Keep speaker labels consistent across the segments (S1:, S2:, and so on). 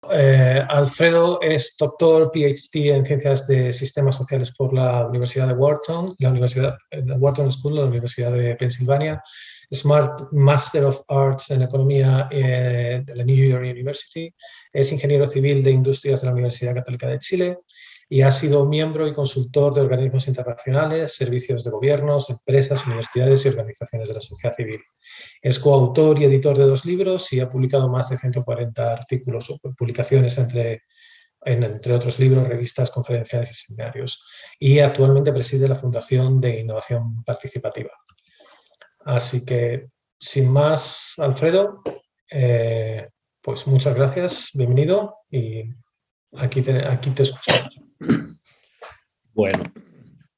S1: Alfredo es doctor PhD en Ciencias de Sistemas Sociales por la Universidad de Wharton, Wharton School, la Universidad de Pensilvania. Smart Master of Arts en Economía de la New York University. Es ingeniero civil de Industrias de la Universidad Católica de Chile y ha sido miembro y consultor de organismos internacionales, servicios de gobiernos, empresas, universidades y organizaciones de la sociedad civil. Es coautor y editor de 2 libros y ha publicado más de 140 artículos o publicaciones entre otros libros, revistas, conferencias y seminarios. Y actualmente preside la Fundación de Innovación Participativa. Así que, sin más, Alfredo, pues muchas gracias, bienvenido y aquí te escuchamos.
S2: Bueno,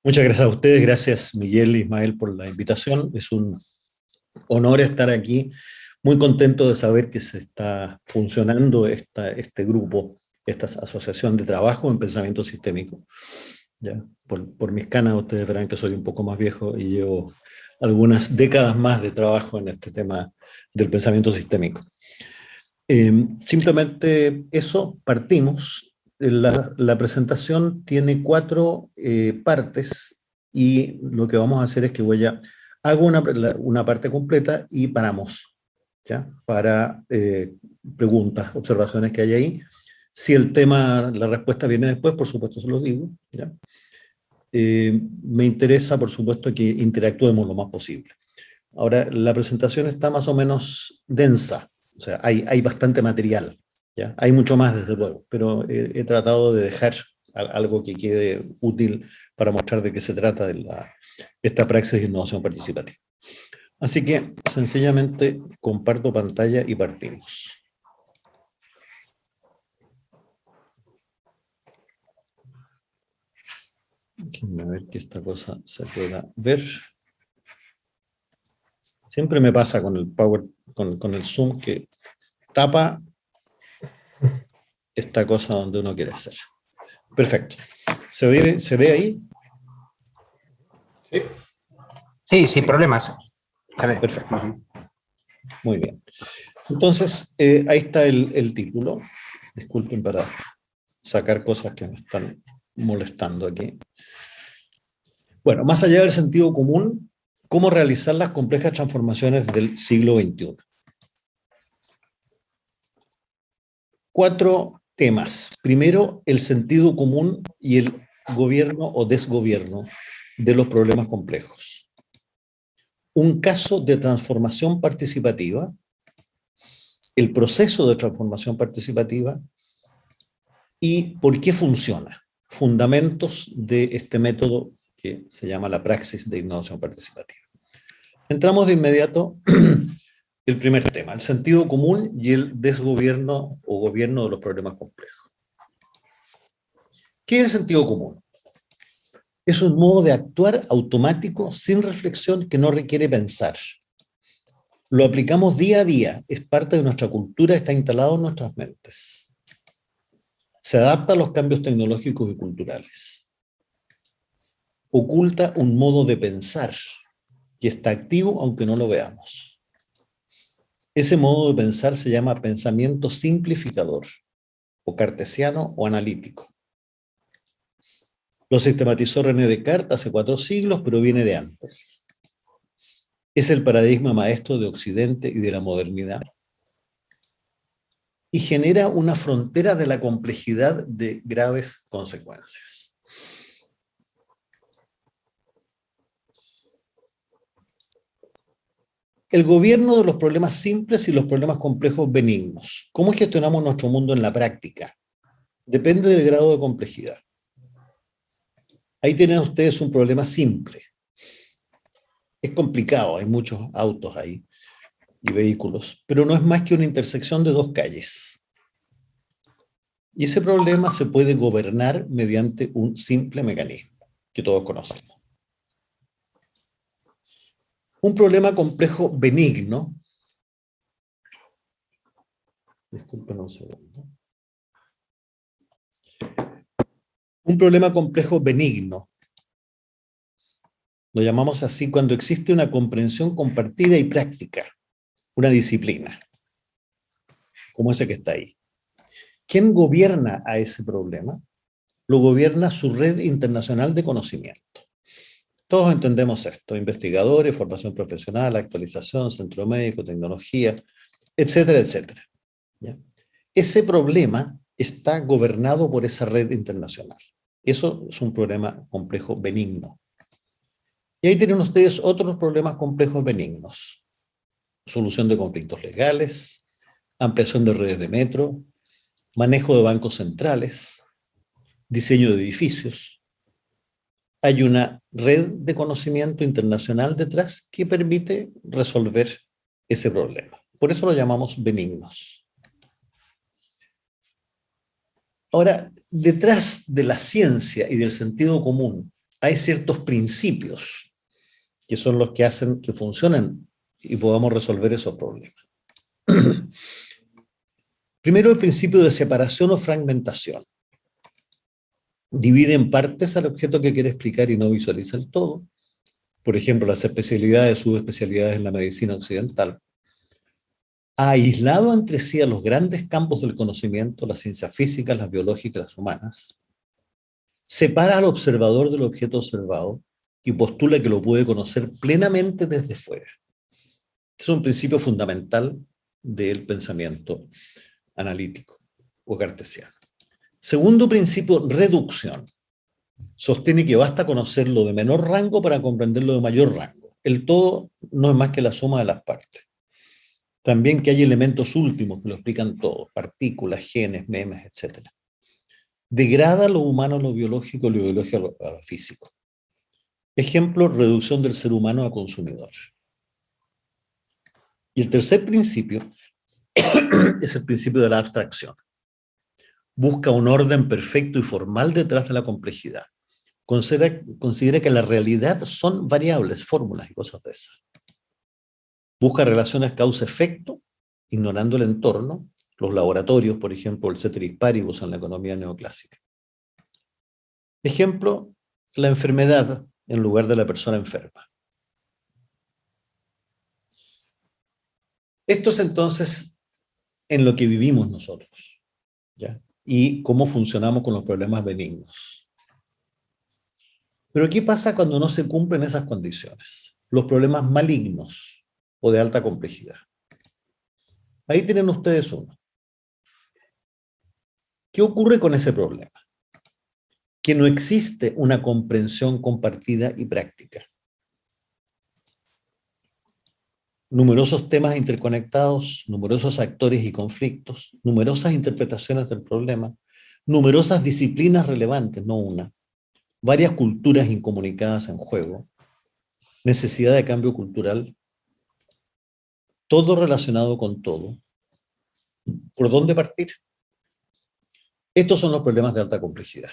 S2: muchas gracias a ustedes, gracias Miguel e Ismael por la invitación. Es un honor estar aquí, muy contento de saber que se está funcionando este grupo, esta asociación de trabajo en pensamiento sistémico. ¿Ya? Por mis canas ustedes verán que soy un poco más viejo y llevo algunas décadas más de trabajo en este tema del pensamiento sistémico. Simplemente eso, partimos. La presentación tiene 4 partes y lo que vamos a hacer es que hago una parte completa y paramos, ¿ya? Para preguntas, observaciones que hay ahí. Si la respuesta viene después, por supuesto se lo digo, ¿ya? Me interesa, por supuesto, que interactuemos lo más posible. Ahora, la presentación está más o menos densa, o sea, hay bastante material, ¿ya? Hay mucho más, desde luego, pero he tratado de dejar algo que quede útil para mostrar de qué se trata esta praxis de innovación participativa. Así que, sencillamente, comparto pantalla y partimos. Déjenme ver que esta cosa se pueda ver. Siempre me pasa con el con el Zoom que tapa esta cosa donde uno quiere hacer. Perfecto. ¿Se ve ahí?
S3: Sí, sin problemas.
S2: Se ve. Perfecto. Muy bien. Entonces, ahí está el título. Disculpen para sacar cosas que me están molestando aquí. Bueno, más allá del sentido común, ¿cómo realizar las complejas transformaciones del siglo XXI? 4 temas. Primero, el sentido común y el gobierno o desgobierno de los problemas complejos. Un caso de transformación participativa, el proceso de transformación participativa y por qué funciona. Fundamentos de este método que se llama la praxis de innovación participativa. Entramos de inmediato el primer tema, el sentido común y el desgobierno o gobierno de los problemas complejos. ¿Qué es el sentido común? Es un modo de actuar automático, sin reflexión, que no requiere pensar. Lo aplicamos día a día, es parte de nuestra cultura, está instalado en nuestras mentes. Se adapta a los cambios tecnológicos y culturales. Oculta un modo de pensar que está activo aunque no lo veamos. Ese modo de pensar se llama pensamiento simplificador, o cartesiano o analítico. Lo sistematizó René Descartes hace 4 siglos, pero viene de antes. Es el paradigma maestro de Occidente y de la modernidad. Y genera una frontera de la complejidad de graves consecuencias. El gobierno de los problemas simples y los problemas complejos benignos. ¿Cómo gestionamos nuestro mundo en la práctica? Depende del grado de complejidad. Ahí tienen ustedes un problema simple. Es complicado, hay muchos autos ahí y vehículos, pero no es más que una intersección de 2 calles. Y ese problema se puede gobernar mediante un simple mecanismo que todos conocemos. Un problema complejo benigno, disculpen un segundo. Un problema complejo benigno, lo llamamos así cuando existe una comprensión compartida y práctica, una disciplina, como ese que está ahí. ¿Quién gobierna a ese problema? Lo gobierna su red internacional de conocimiento. Todos entendemos esto: investigadores, formación profesional, actualización, centro médico, tecnología, etcétera, etcétera. ¿Ya? Ese problema está gobernado por esa red internacional. Eso es un problema complejo benigno. Y ahí tienen ustedes otros problemas complejos benignos: solución de conflictos legales, ampliación de redes de metro, manejo de bancos centrales, diseño de edificios. Hay una red de conocimiento internacional detrás que permite resolver ese problema. Por eso lo llamamos benignos. Ahora, detrás de la ciencia y del sentido común hay ciertos principios que son los que hacen que funcionen y podamos resolver esos problemas. Primero, el principio de separación o fragmentación. Divide en partes al objeto que quiere explicar y no visualiza el todo. Por ejemplo, las especialidades, subespecialidades en la medicina occidental. Ha aislado entre sí a los grandes campos del conocimiento, las ciencias físicas, las biológicas, las humanas. Separa al observador del objeto observado y postula que lo puede conocer plenamente desde fuera. Es un principio fundamental del pensamiento analítico o cartesiano. Segundo principio, reducción. Sostiene que basta conocerlo de menor rango para comprenderlo de mayor rango. El todo no es más que la suma de las partes. También que hay elementos últimos que lo explican todo: partículas, genes, memes, etc. Degrada lo humano a lo biológico, lo biológico a lo físico. Ejemplo, reducción del ser humano a consumidor. Y el tercer principio es el principio de la abstracción. Busca un orden perfecto y formal detrás de la complejidad. Considera que la realidad son variables, fórmulas y cosas de esas. Busca relaciones causa-efecto, ignorando el entorno, los laboratorios, por ejemplo, el ceteris paribus en la economía neoclásica. Ejemplo, la enfermedad en lugar de la persona enferma. Esto es entonces en lo que vivimos nosotros, ¿ya? Y cómo funcionamos con los problemas benignos. Pero ¿qué pasa cuando no se cumplen esas condiciones? Los problemas malignos o de alta complejidad. Ahí tienen ustedes uno. ¿Qué ocurre con ese problema? Que no existe una comprensión compartida y práctica. Numerosos temas interconectados, numerosos actores y conflictos, numerosas interpretaciones del problema, numerosas disciplinas relevantes, no una, varias culturas incomunicadas en juego, necesidad de cambio cultural, todo relacionado con todo. ¿Por dónde partir? Estos son los problemas de alta complejidad.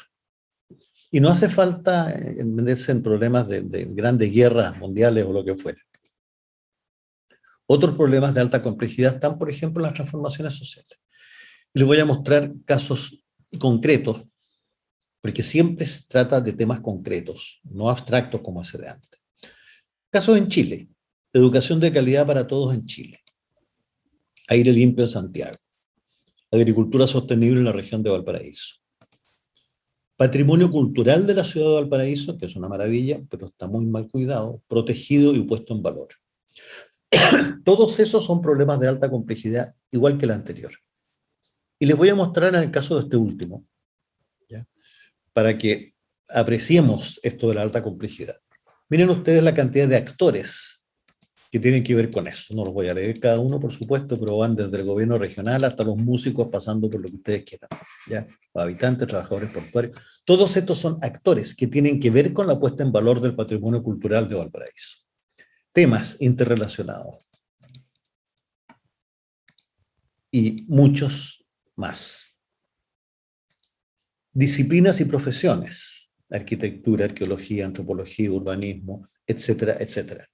S2: Y no hace falta meterse en problemas de grandes guerras mundiales o lo que fuera. Otros problemas de alta complejidad están, por ejemplo, en las transformaciones sociales. Les voy a mostrar casos concretos, porque siempre se trata de temas concretos, no abstractos como ese de antes. Casos en Chile: educación de calidad para todos en Chile, aire limpio en Santiago, agricultura sostenible en la región de Valparaíso, patrimonio cultural de la ciudad de Valparaíso, que es una maravilla, pero está muy mal cuidado, protegido y puesto en valor. Todos esos son problemas de alta complejidad, igual que el anterior. Y les voy a mostrar en el caso de este último, ¿ya?, para que apreciemos esto de la alta complejidad. Miren ustedes la cantidad de actores que tienen que ver con eso. No los voy a leer cada uno, por supuesto, pero van desde el gobierno regional hasta los músicos, pasando por lo que ustedes quieran, ¿ya? Los habitantes, trabajadores portuarios. Todos estos son actores que tienen que ver con la puesta en valor del patrimonio cultural de Valparaíso. Temas interrelacionados. Y muchos más. Disciplinas y profesiones: arquitectura, arqueología, antropología, urbanismo, etcétera, etcétera.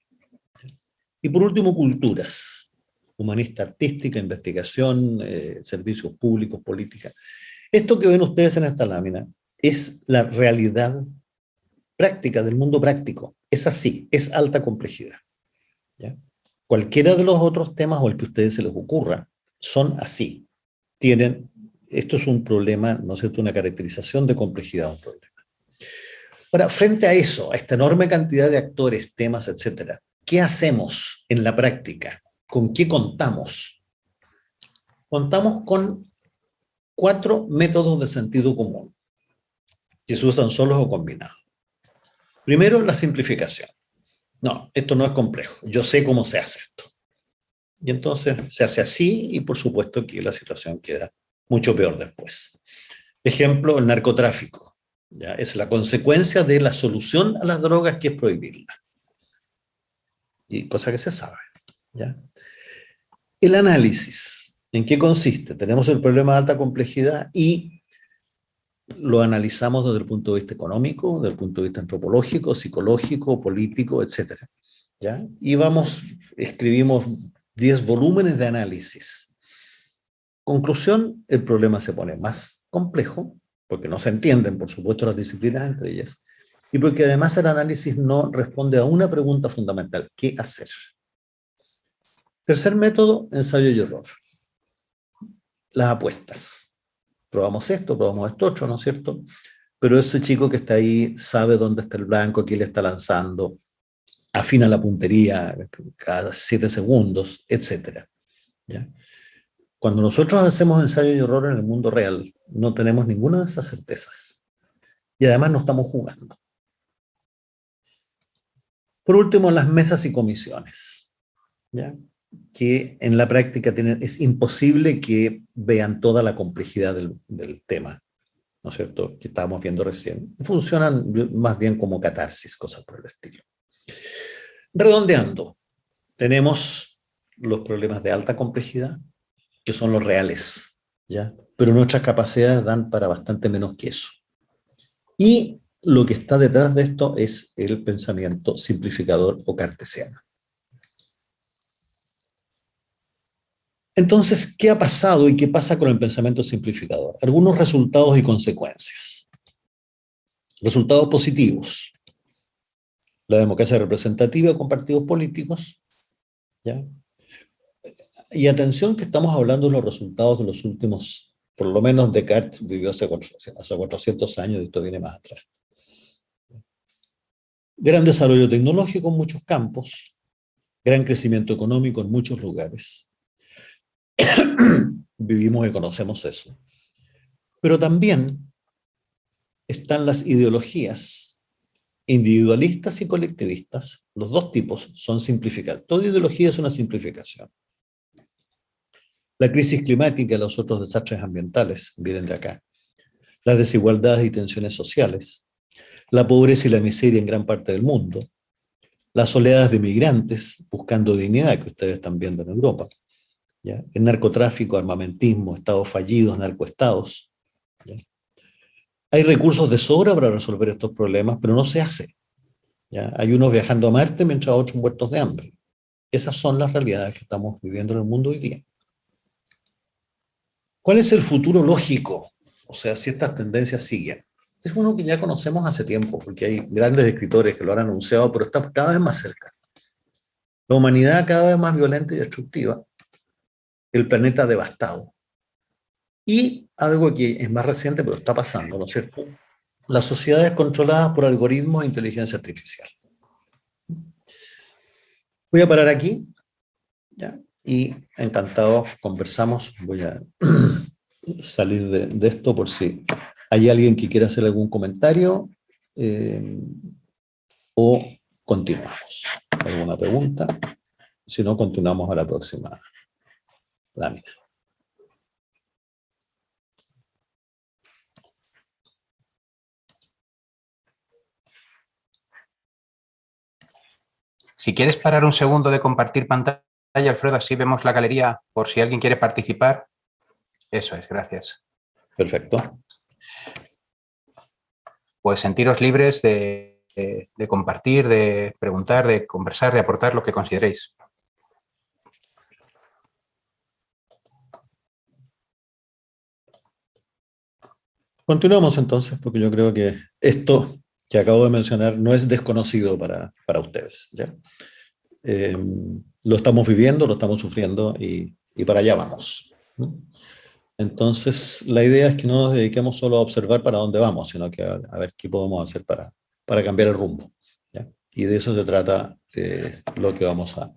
S2: Y por último, culturas: humanista, artística, investigación, servicios públicos, política. Esto que ven ustedes en esta lámina es la realidad práctica del mundo práctico. Es así, es alta complejidad, ¿ya? Cualquiera de los otros temas o el que a ustedes se les ocurra son así. Tienen esto es un problema, ¿no es cierto?, una caracterización de complejidad de un problema. Ahora, frente a eso, a esta enorme cantidad de actores, temas, etcétera, ¿qué hacemos en la práctica? ¿Con qué contamos? Contamos con 4 métodos de sentido común, que se usan solos o combinados. Primero, la simplificación. No, esto no es complejo, yo sé cómo se hace esto. Y entonces se hace así y por supuesto que la situación queda mucho peor después. Ejemplo, el narcotráfico. ¿Ya? Es la consecuencia de la solución a las drogas, que es prohibirlas. Y cosa que se sabe. ¿Ya? El análisis. ¿En qué consiste? Tenemos el problema de alta complejidad y lo analizamos desde el punto de vista económico, desde el punto de vista antropológico, psicológico, político, etc. ¿Ya? Y escribimos 10 volúmenes de análisis. Conclusión, el problema se pone más complejo, porque no se entienden, por supuesto, las disciplinas entre ellas, y porque además el análisis no responde a una pregunta fundamental: ¿qué hacer? Tercer método, ensayo y error. Las apuestas. Probamos esto, probamos esto otro, ¿no es cierto? Pero ese chico que está ahí sabe dónde está el blanco, quién le está lanzando, afina la puntería cada 7 segundos, etc. ¿Ya? Cuando nosotros hacemos ensayo y error en el mundo real, no tenemos ninguna de esas certezas. Y además no estamos jugando. Por último, las mesas y comisiones, ¿ya? Que en la práctica es imposible que vean toda la complejidad del tema, ¿no es cierto?, que estábamos viendo recién. Funcionan más bien como catarsis, cosas por el estilo. Redondeando, tenemos los problemas de alta complejidad, que son los reales, ¿ya? Pero nuestras capacidades dan para bastante menos que eso. Y lo que está detrás de esto es el pensamiento simplificador o cartesiano. Entonces, ¿qué ha pasado y qué pasa con el pensamiento simplificador? Algunos resultados y consecuencias. Resultados positivos. La democracia representativa con partidos políticos, ¿ya? Y atención que estamos hablando de los resultados de los últimos, por lo menos Descartes vivió hace 400 años y esto viene más atrás. Gran desarrollo tecnológico en muchos campos, gran crecimiento económico en muchos lugares. Vivimos y conocemos eso. Pero también están las ideologías individualistas y colectivistas. Los dos tipos son simplificados. Toda ideología es una simplificación. La crisis climática y los otros desastres ambientales vienen de acá. Las desigualdades y tensiones sociales, la pobreza y la miseria en gran parte del mundo, las oleadas de migrantes buscando dignidad que ustedes están viendo en Europa, ¿ya? El narcotráfico, armamentismo, estados fallidos, narcoestados. ¿Ya? Hay recursos de sobra para resolver estos problemas, pero no se hace. ¿Ya? Hay unos viajando a Marte mientras otros muertos de hambre. Esas son las realidades que estamos viviendo en el mundo hoy día. ¿Cuál es el futuro lógico? O sea, si estas tendencias siguen. Es uno que ya conocemos hace tiempo, porque hay grandes escritores que lo han anunciado, pero estamos cada vez más cerca. La humanidad cada vez más violenta y destructiva, el planeta devastado. Y algo que es más reciente, pero está pasando, ¿no es cierto? Las sociedades controladas por algoritmos e inteligencia artificial. Voy a parar aquí, ¿ya? Y encantado, conversamos. Voy a salir de esto por si hay alguien que quiera hacer algún comentario o continuamos. ¿Alguna pregunta? Si no, continuamos a la próxima lámina.
S3: Si quieres parar un segundo de compartir pantalla, Alfredo, así vemos la galería por si alguien quiere participar. Eso es, gracias.
S2: Perfecto.
S3: Pues sentiros libres de compartir, de preguntar, de conversar, de aportar lo que consideréis.
S2: Continuamos entonces, porque yo creo que esto que acabo de mencionar no es desconocido para ustedes, ¿ya? Lo estamos viviendo, lo estamos sufriendo y para allá vamos. Entonces, la idea es que no nos dediquemos solo a observar para dónde vamos, sino que a ver qué podemos hacer para cambiar el rumbo, ¿ya? Y de eso se trata lo que vamos a...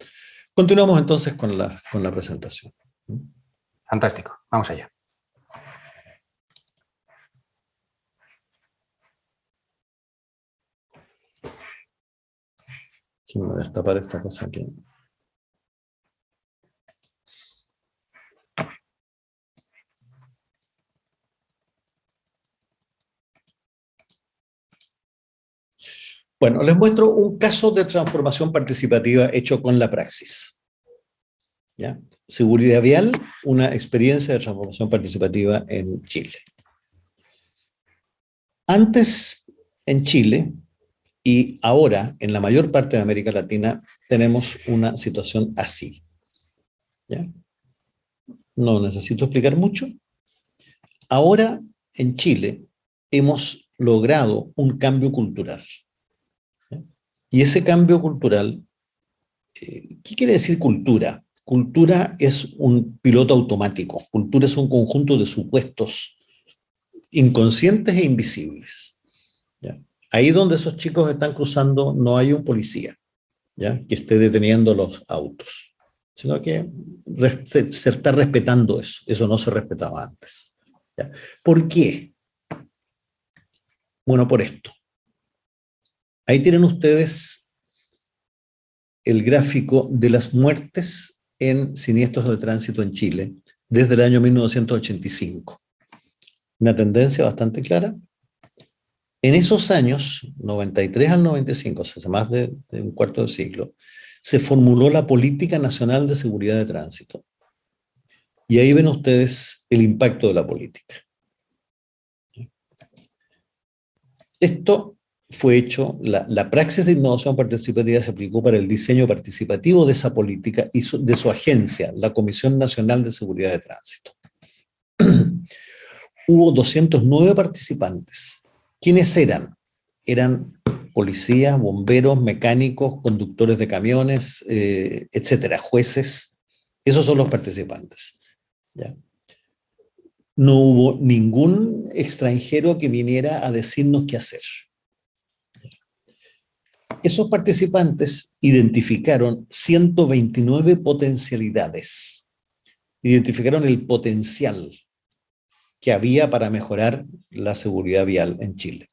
S2: Continuamos entonces con la presentación.
S3: Fantástico, vamos allá.
S2: Me voy a destapar esta cosa aquí. Bueno, les muestro un caso de transformación participativa hecho con la praxis. ¿Ya? Seguridad vial, una experiencia de transformación participativa en Chile. Antes, en Chile, y ahora, en la mayor parte de América Latina, tenemos una situación así. ¿Ya? No necesito explicar mucho. Ahora, en Chile, hemos logrado un cambio cultural. ¿Ya? Y ese cambio cultural, ¿qué quiere decir cultura? Cultura es un piloto automático. Cultura es un conjunto de supuestos inconscientes e invisibles. ¿Ya? Ahí donde esos chicos están cruzando no hay un policía, ¿ya?, que esté deteniendo los autos, sino que se está respetando eso. Eso no se respetaba antes. ¿Ya? ¿Por qué? Bueno, por esto. Ahí tienen ustedes el gráfico de las muertes en siniestros de tránsito en Chile desde el año 1985. Una tendencia bastante clara. En esos años, 93 al 95, hace más de un cuarto de siglo, se formuló la Política Nacional de Seguridad de Tránsito. Y ahí ven ustedes el impacto de la política. Esto fue hecho, la praxis de innovación participativa se aplicó para el diseño participativo de esa política y de su agencia, la Comisión Nacional de Seguridad de Tránsito. Hubo 209 participantes. ¿Quiénes eran? Eran policías, bomberos, mecánicos, conductores de camiones, etcétera, jueces. Esos son los participantes. ¿Ya? No hubo ningún extranjero que viniera a decirnos qué hacer. Esos participantes identificaron 129 potencialidades. Identificaron el potencial que había para mejorar la seguridad vial en Chile.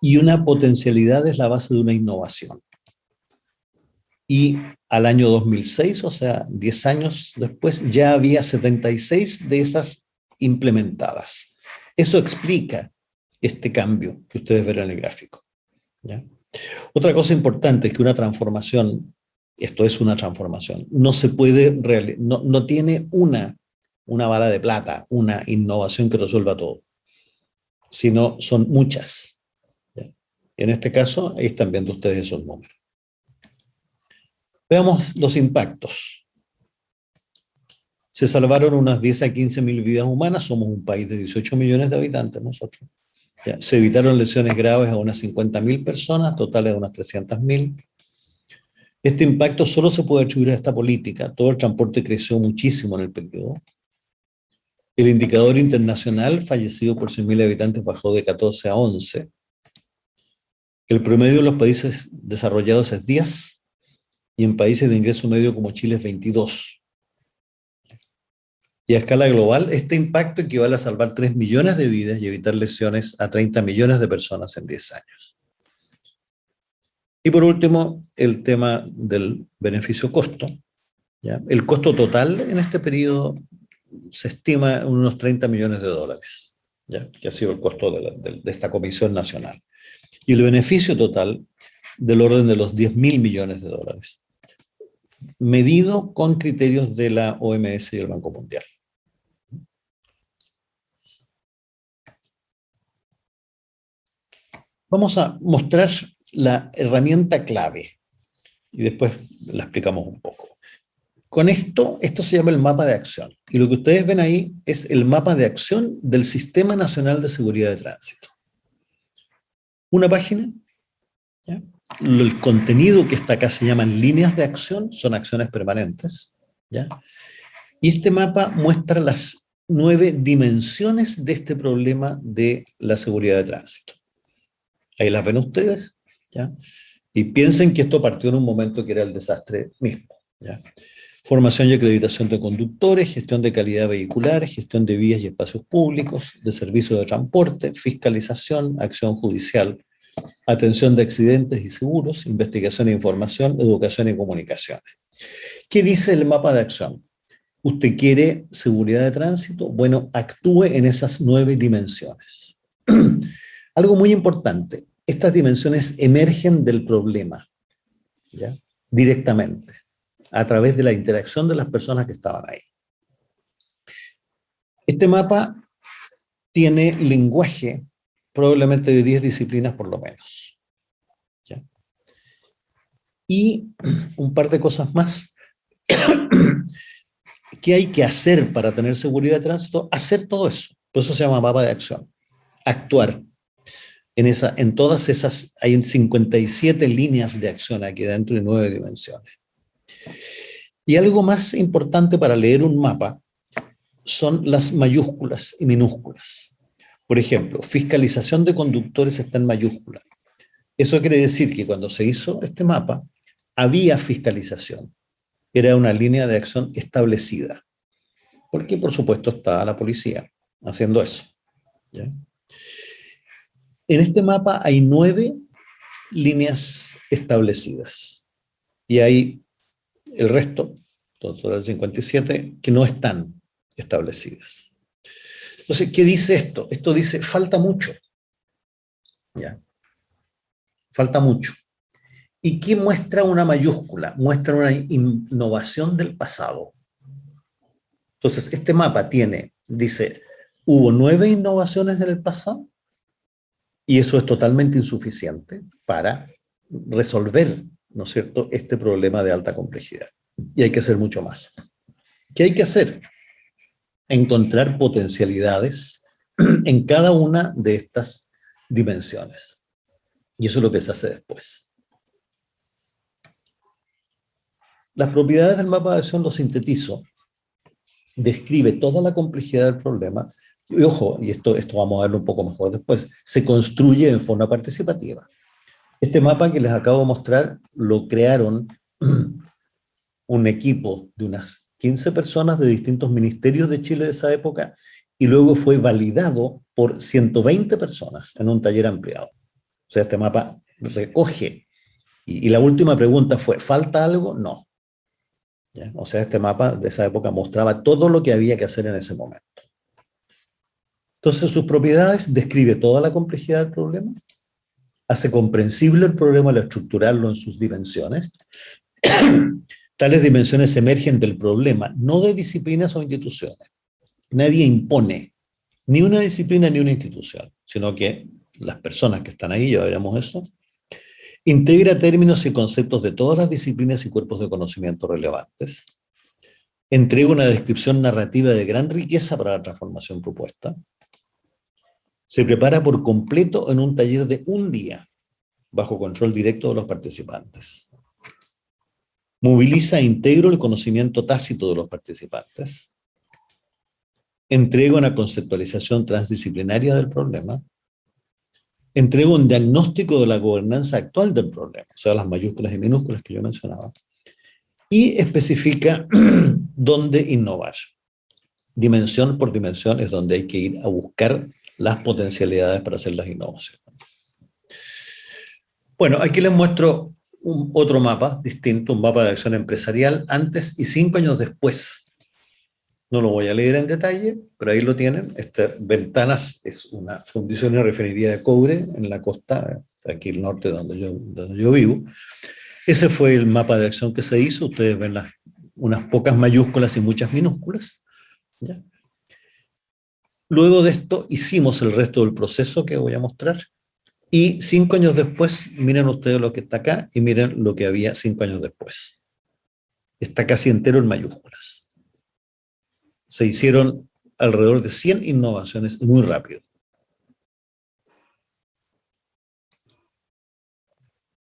S2: Y una potencialidad es la base de una innovación. Y al año 2006, o sea, 10 años después, ya había 76 de esas implementadas. Eso explica este cambio que ustedes verán en el gráfico. ¿Ya? Otra cosa importante es que una transformación, esto es una transformación, no se puede, no tiene una bala de plata, una innovación que resuelva todo, sino son muchas. ¿Ya? En este caso, ahí están viendo ustedes esos números. Veamos los impactos. Se salvaron unas 10 a 15 mil vidas humanas, somos un país de 18 millones de habitantes nosotros. ¿Ya? Se evitaron lesiones graves a unas 50.000 personas, totales de unas 300.000. Este impacto solo se puede atribuir a esta política. Todo el transporte creció muchísimo en el periodo. El indicador internacional, fallecidos por 100.000 habitantes, bajó de 14 a 11. El promedio de los países desarrollados es 10, y en países de ingreso medio como Chile es 22. Y a escala global, este impacto equivale a salvar 3 millones de vidas y evitar lesiones a 30 millones de personas en 10 años. Y por último, el tema del beneficio-costo. ¿Ya? El costo total en este periodo se estima en unos 30 millones de dólares, ¿ya? Que ha sido el costo de esta Comisión Nacional. Y el beneficio total del orden de los 10.000 millones de dólares, medido con criterios de la OMS y el Banco Mundial. Vamos a mostrar la herramienta clave y después la explicamos un poco. Con esto se llama el mapa de acción. Y lo que ustedes ven ahí es el mapa de acción del Sistema Nacional de Seguridad de Tránsito. Una página, ¿ya? El contenido que está acá se llaman líneas de acción, son acciones permanentes, ¿ya? Y este mapa muestra las 9 dimensiones de este problema de la seguridad de tránsito. Ahí las ven ustedes, ¿ya? Y piensen que esto partió en un momento que era el desastre mismo, ¿ya? Formación y acreditación de conductores, gestión de calidad vehicular, gestión de vías y espacios públicos, de servicios de transporte, fiscalización, acción judicial, atención de accidentes y seguros, investigación e información, educación y comunicaciones. ¿Qué dice el mapa de acción? ¿Usted quiere seguridad de tránsito? Bueno, actúe en esas 9 dimensiones. Algo muy importante, estas dimensiones emergen del problema, ¿ya? Directamente, a través de la interacción de las personas que estaban ahí. Este mapa tiene lenguaje probablemente de 10 disciplinas por lo menos, ¿ya? Y un par de cosas más. ¿Qué hay que hacer para tener seguridad de tránsito? Hacer todo eso. Por eso se llama mapa de acción. Actuar. En todas esas, hay 57 líneas de acción aquí dentro de 9 dimensiones. Y algo más importante para leer un mapa son las mayúsculas y minúsculas. Por ejemplo, fiscalización de conductores está en mayúscula. Eso quiere decir que cuando se hizo este mapa, había fiscalización. Era una línea de acción establecida. Porque, por supuesto, estaba la policía haciendo eso, ¿ya? En este mapa hay 9 líneas establecidas. Y hay el resto, total 57, que no están establecidas. Entonces, ¿qué dice esto? Esto dice, falta mucho. ¿Ya? Falta mucho. ¿Y qué muestra una mayúscula? Muestra una innovación del pasado. Entonces, este mapa dice, hubo 9 innovaciones en el pasado y eso es totalmente insuficiente para resolver, ¿no es cierto?, este problema de alta complejidad. Y hay que hacer mucho más. ¿Qué hay que hacer? Encontrar potencialidades en cada una de estas dimensiones. Y eso es lo que se hace después. Las propiedades del mapa de acción lo sintetizo. Describe toda la complejidad del problema. Y ojo, y esto vamos a verlo un poco mejor después, se construye en forma participativa. Este mapa que les acabo de mostrar lo crearon un equipo de unas 15 personas de distintos ministerios de Chile de esa época y luego fue validado por 120 personas en un taller ampliado. O sea, este mapa recoge. Y la última pregunta fue, ¿falta algo? No. ¿Ya? O sea, este mapa de esa época mostraba todo lo que había que hacer en ese momento. Entonces, sus propiedades describe toda la complejidad del problema, hace comprensible el problema al estructurarlo en sus dimensiones. Tales dimensiones emergen del problema, no de disciplinas o instituciones. Nadie impone ni una disciplina ni una institución, sino que las personas que están ahí, ya veremos eso, integra términos y conceptos de todas las disciplinas y cuerpos de conocimiento relevantes, entrega una descripción narrativa de gran riqueza para la transformación propuesta, se prepara por completo en un taller de un día, bajo control directo de los participantes. Moviliza e integra el conocimiento tácito de los participantes, entrega una conceptualización transdisciplinaria del problema, entrega un diagnóstico de la gobernanza actual del problema, o sea, las mayúsculas y minúsculas que yo mencionaba, y especifica dónde innovar. Dimensión por dimensión es donde hay que ir a buscar las potencialidades para hacer las innovaciones. Bueno, aquí les muestro otro mapa distinto, un mapa de acción empresarial antes y 5 años después. No lo voy a leer en detalle, pero ahí lo tienen. Ventanas es una fundición y refinería de cobre en la costa, aquí al norte donde yo vivo. Ese fue el mapa de acción que se hizo. Ustedes ven unas pocas mayúsculas y muchas minúsculas, ¿ya? Luego de esto hicimos el resto del proceso que voy a mostrar. Y 5 años después, miren ustedes lo que está acá y miren lo que había 5 años después. Está casi entero en mayúsculas. Se hicieron alrededor de 100 innovaciones muy rápido.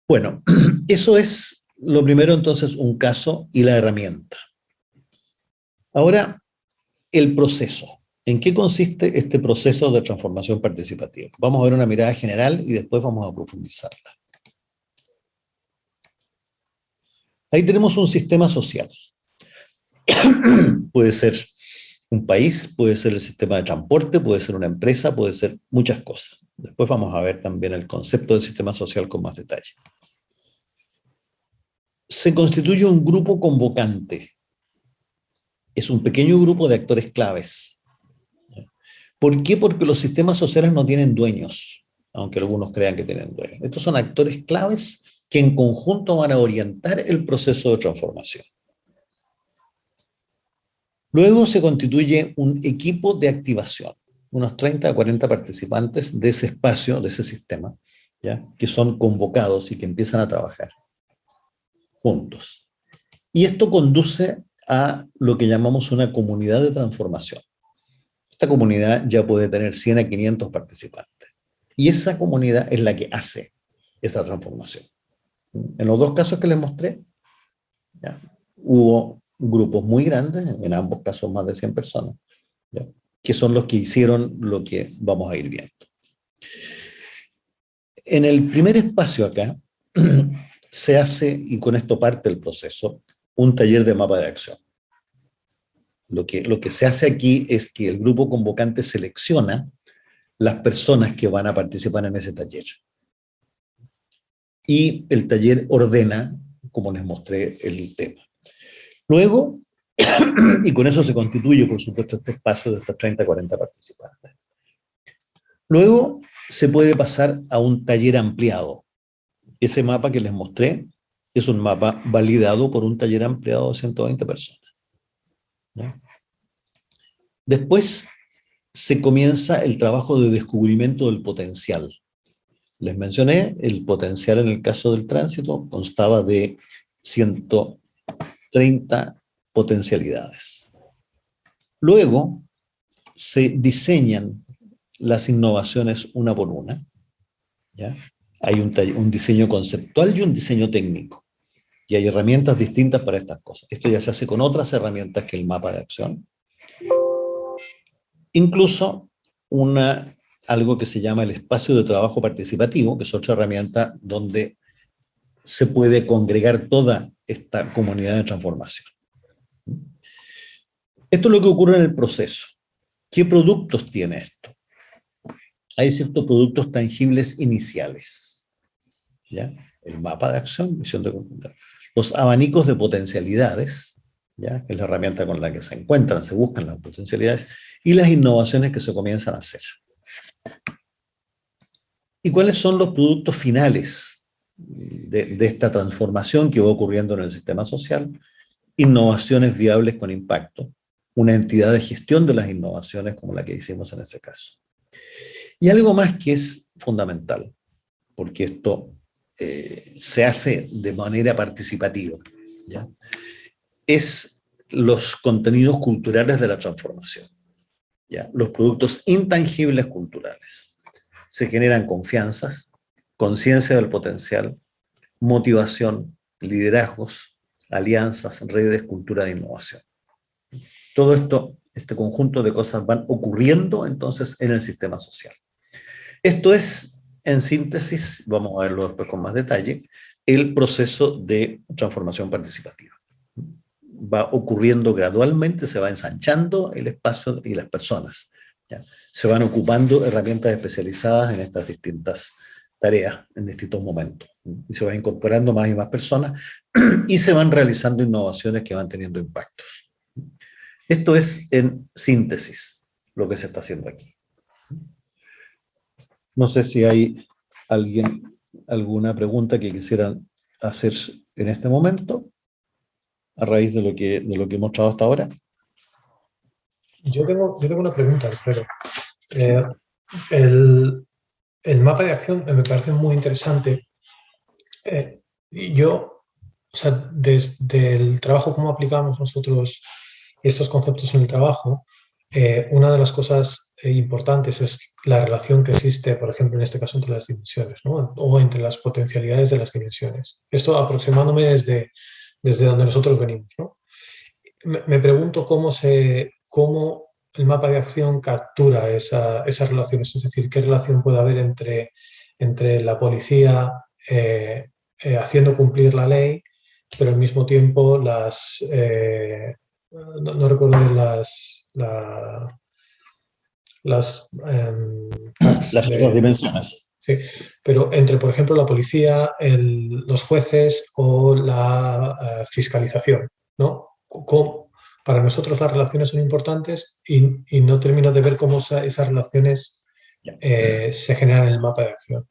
S2: Bueno, eso es lo primero entonces, un caso y la herramienta. Ahora, el proceso. ¿En qué consiste este proceso de transformación participativa? Vamos a ver una mirada general y después vamos a profundizarla. Ahí tenemos un sistema social. Puede ser un país, puede ser el sistema de transporte, puede ser una empresa, puede ser muchas cosas. Después vamos a ver también el concepto del sistema social con más detalle. Se constituye un grupo convocante. Es un pequeño grupo de actores claves. ¿Por qué? Porque los sistemas sociales no tienen dueños, aunque algunos crean que tienen dueños. Estos son actores claves que en conjunto van a orientar el proceso de transformación. Luego se constituye un equipo de activación, unos 30 a 40 participantes de ese espacio, de ese sistema, ¿ya? Que son convocados y que empiezan a trabajar juntos. Y esto conduce a lo que llamamos una comunidad de transformación. Esta comunidad ya puede tener 100 a 500 participantes. Y esa comunidad es la que hace esta transformación. En los dos casos que les mostré, ¿ya? Hubo grupos muy grandes, en ambos casos más de 100 personas, ¿ya? Que son los que hicieron lo que vamos a ir viendo. En el primer espacio acá, se hace, y con esto parte el proceso, un taller de mapa de acción. Lo que se hace aquí es que el grupo convocante selecciona las personas que van a participar en ese taller. Y el taller ordena, como les mostré, el tema. Luego, y con eso se constituye, por supuesto, este espacio de estos 30 a 40 participantes. Luego se puede pasar a un taller ampliado. Ese mapa que les mostré es un mapa validado por un taller ampliado de 120 personas. ¿Ya? Después se comienza el trabajo de descubrimiento del potencial. Les mencioné, el potencial en el caso del tránsito constaba de 130 potencialidades. Luego se diseñan las innovaciones una por una, ¿ya? Hay un diseño conceptual y un diseño técnico. Y hay herramientas distintas para estas cosas. Esto ya se hace con otras herramientas que el mapa de acción. Incluso algo que se llama el espacio de trabajo participativo, que es otra herramienta donde se puede congregar toda esta comunidad de transformación. Esto es lo que ocurre en el proceso. ¿Qué productos tiene esto? Hay ciertos productos tangibles iniciales, ¿ya? El mapa de acción, visión de conjunto. Los abanicos de potencialidades, ¿ya? Que es la herramienta con la que se encuentran, se buscan las potencialidades, y las innovaciones que se comienzan a hacer. ¿Y cuáles son los productos finales de esta transformación que va ocurriendo en el sistema social? Innovaciones viables con impacto, una entidad de gestión de las innovaciones como la que hicimos en ese caso. Y algo más que es fundamental, porque esto se hace de manera participativa, ¿ya? Es los contenidos culturales de la transformación, ¿ya? Los productos intangibles culturales. Se generan confianzas, conciencia del potencial, motivación, liderazgos, alianzas, redes, cultura de innovación. Todo esto, este conjunto de cosas van ocurriendo entonces en el sistema social. Esto es, en síntesis, vamos a verlo después con más detalle, el proceso de transformación participativa. Va ocurriendo gradualmente, se va ensanchando el espacio y las personas, ¿ya? Se van ocupando herramientas especializadas en estas distintas tareas, en distintos momentos. Y se van incorporando más y más personas y se van realizando innovaciones que van teniendo impactos. Esto es, en síntesis, lo que se está haciendo aquí. No sé si hay alguna pregunta que quisieran hacer en este momento, a raíz de lo que he mostrado hasta ahora.
S1: Yo tengo una pregunta, Alfredo. El mapa de acción me parece muy interesante. O sea, desde el trabajo, cómo aplicamos nosotros estos conceptos en el trabajo, una de las cosas importantes es la relación que existe, por ejemplo, en este caso, entre las dimensiones, ¿no? O entre las potencialidades de las dimensiones. Esto aproximándome desde donde nosotros venimos, ¿no? me pregunto cómo el mapa de acción captura esas relaciones, es decir, qué relación puede haber entre la policía haciendo cumplir la ley, pero al mismo tiempo no recuerdo bien tags
S2: Las otras dimensiones.
S1: sí, pero entre, por ejemplo, la policía, los jueces o la fiscalización, ¿no? Para nosotros las relaciones son importantes y no termino de ver cómo esas relaciones se generan en el mapa de acción.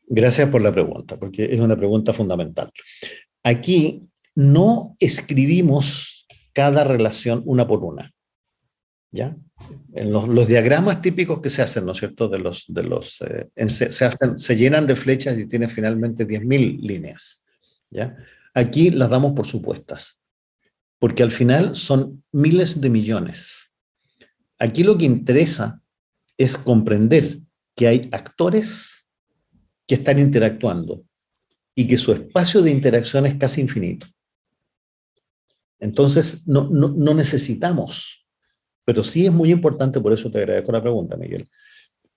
S2: Gracias por la pregunta, porque es una pregunta fundamental. Aquí no escribimos cada relación una por una, ¿ya? En los diagramas típicos que se hacen, ¿no es cierto? Se llenan de flechas y tienen finalmente 10.000 líneas, ¿ya? Aquí las damos por supuestas, porque al final son miles de millones. Aquí lo que interesa es comprender que hay actores que están interactuando y que su espacio de interacción es casi infinito. Entonces, no necesitamos, pero sí es muy importante, por eso te agradezco la pregunta, Miguel,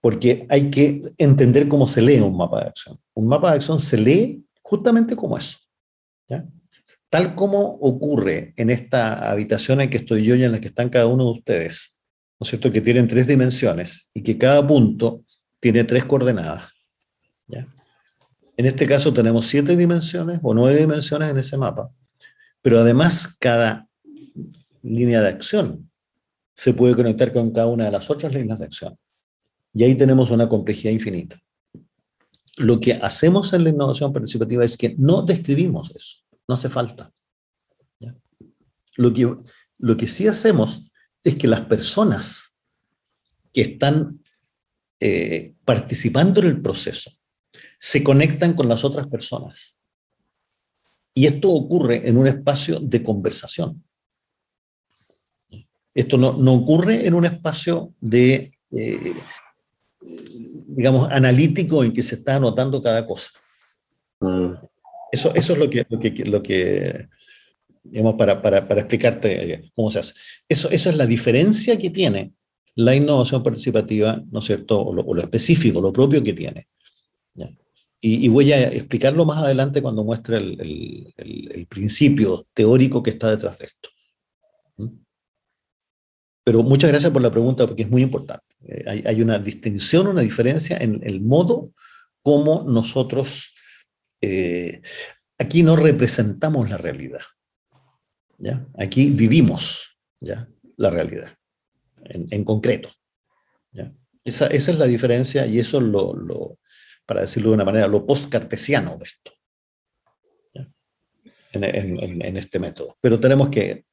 S2: porque hay que entender cómo se lee un mapa de acción. Un mapa de acción se lee justamente como eso, ¿ya? Tal como ocurre en esta habitación en que estoy yo y en la que están cada uno de ustedes, ¿no es cierto?, que tienen 3 dimensiones y que cada punto tiene 3 coordenadas, ¿ya? En este caso tenemos 7 dimensiones o 9 dimensiones en ese mapa, pero además cada línea de acción se puede conectar con cada una de las otras líneas de acción. Y ahí tenemos una complejidad infinita. Lo que hacemos en la innovación participativa es que no describimos eso, no hace falta, ¿ya? Lo que sí hacemos es que las personas que están participando en el proceso se conectan con las otras personas. Y esto ocurre en un espacio de conversación. Esto no ocurre en un espacio de, digamos, analítico en que se está anotando cada cosa. Eso es lo que digamos, para explicarte cómo se hace. Eso es la diferencia que tiene la innovación participativa, ¿no es cierto? O lo específico, lo propio que tiene, ¿ya? Y voy a explicarlo más adelante cuando muestre el principio teórico que está detrás de esto. Pero muchas gracias por la pregunta porque es muy importante. Hay una distinción, una diferencia en el modo como nosotros aquí no representamos la realidad, ¿ya? Aquí vivimos, ¿ya?, la realidad en concreto, ¿ya? Esa es la diferencia y eso es para decirlo de una manera, lo post-cartesiano de esto, ¿ya?, en este método. Pero tenemos que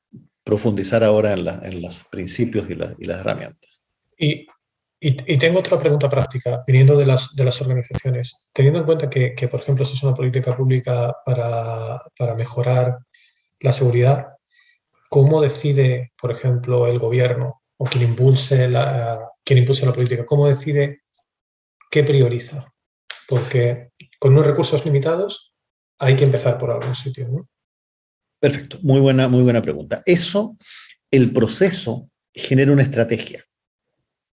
S2: profundizar ahora en los principios y las herramientas.
S1: Y tengo otra pregunta práctica, viniendo de las organizaciones. Teniendo en cuenta que, por ejemplo, si es una política pública para mejorar la seguridad, ¿cómo decide, por ejemplo, el gobierno o quien impulse la política? ¿Cómo decide qué prioriza? Porque con unos recursos limitados hay que empezar por algún sitio, ¿no?
S2: Perfecto, muy buena pregunta. El proceso genera una estrategia,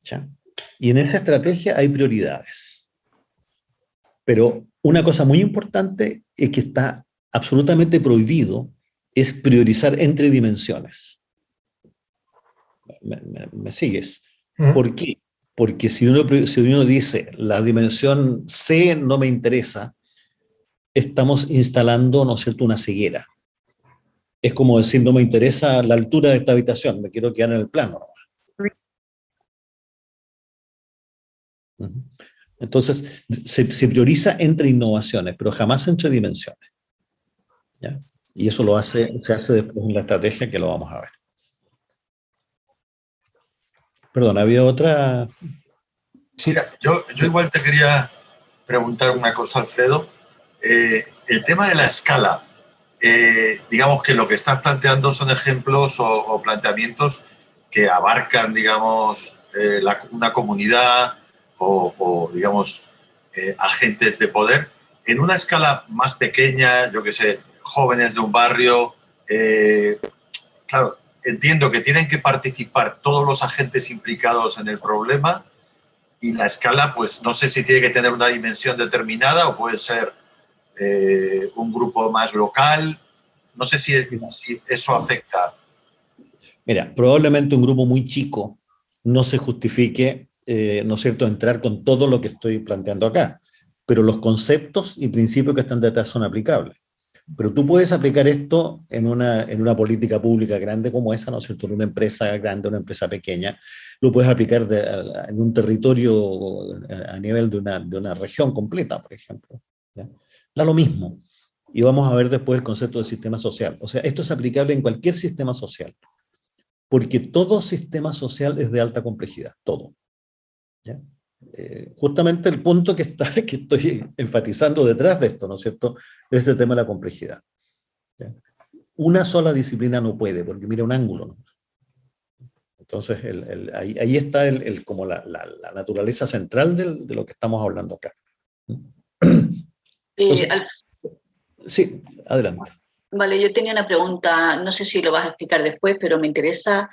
S2: ¿ya? Y en esa estrategia hay prioridades. Pero una cosa muy importante es que está absolutamente prohibido es priorizar entre dimensiones. ¿Me sigues? ¿Por qué? Porque si uno dice la dimensión C no me interesa, estamos instalando, ¿no es cierto?, una ceguera. Es como decir, no me interesa la altura de esta habitación, me quiero quedar en el plano. Entonces, se prioriza entre innovaciones, pero jamás entre dimensiones, ¿ya? Y eso se hace después en la estrategia que lo vamos a ver. Perdón, ¿había otra?
S4: Sí. Mira, yo igual te quería preguntar una cosa, Alfredo. El tema de la escala, digamos que lo que estás planteando son ejemplos o planteamientos que abarcan, digamos, una comunidad o digamos, agentes de poder. En una escala más pequeña, yo qué sé, jóvenes de un barrio, claro, entiendo que tienen que participar todos los agentes implicados en el problema, y la escala, pues no sé si tiene que tener una dimensión determinada o puede ser un grupo más local. No sé si eso afecta.
S2: Mira, probablemente un grupo muy chico no se justifique, ¿no es cierto?, entrar con todo lo que estoy planteando acá, pero los conceptos y principios que están detrás son aplicables. Pero tú puedes aplicar esto en una política pública grande como esa, ¿no es cierto?, en una empresa grande, una empresa pequeña, lo puedes aplicar en un territorio a nivel de una región completa, por ejemplo. ¿Ya? Da lo mismo. Y vamos a ver después el concepto de sistema social. O sea, esto es aplicable en cualquier sistema social, porque todo sistema social es de alta complejidad, todo. ¿Ya? Justamente el punto que estoy enfatizando detrás de esto, ¿no es cierto?, es el tema de la complejidad. ¿Ya? Una sola disciplina no puede, porque mira un ángulo, ¿no? Entonces, ahí está como la naturaleza central de lo que estamos hablando acá. Entonces, sí, adelante.
S5: Vale, yo tenía una pregunta, no sé si lo vas a explicar después, pero me interesa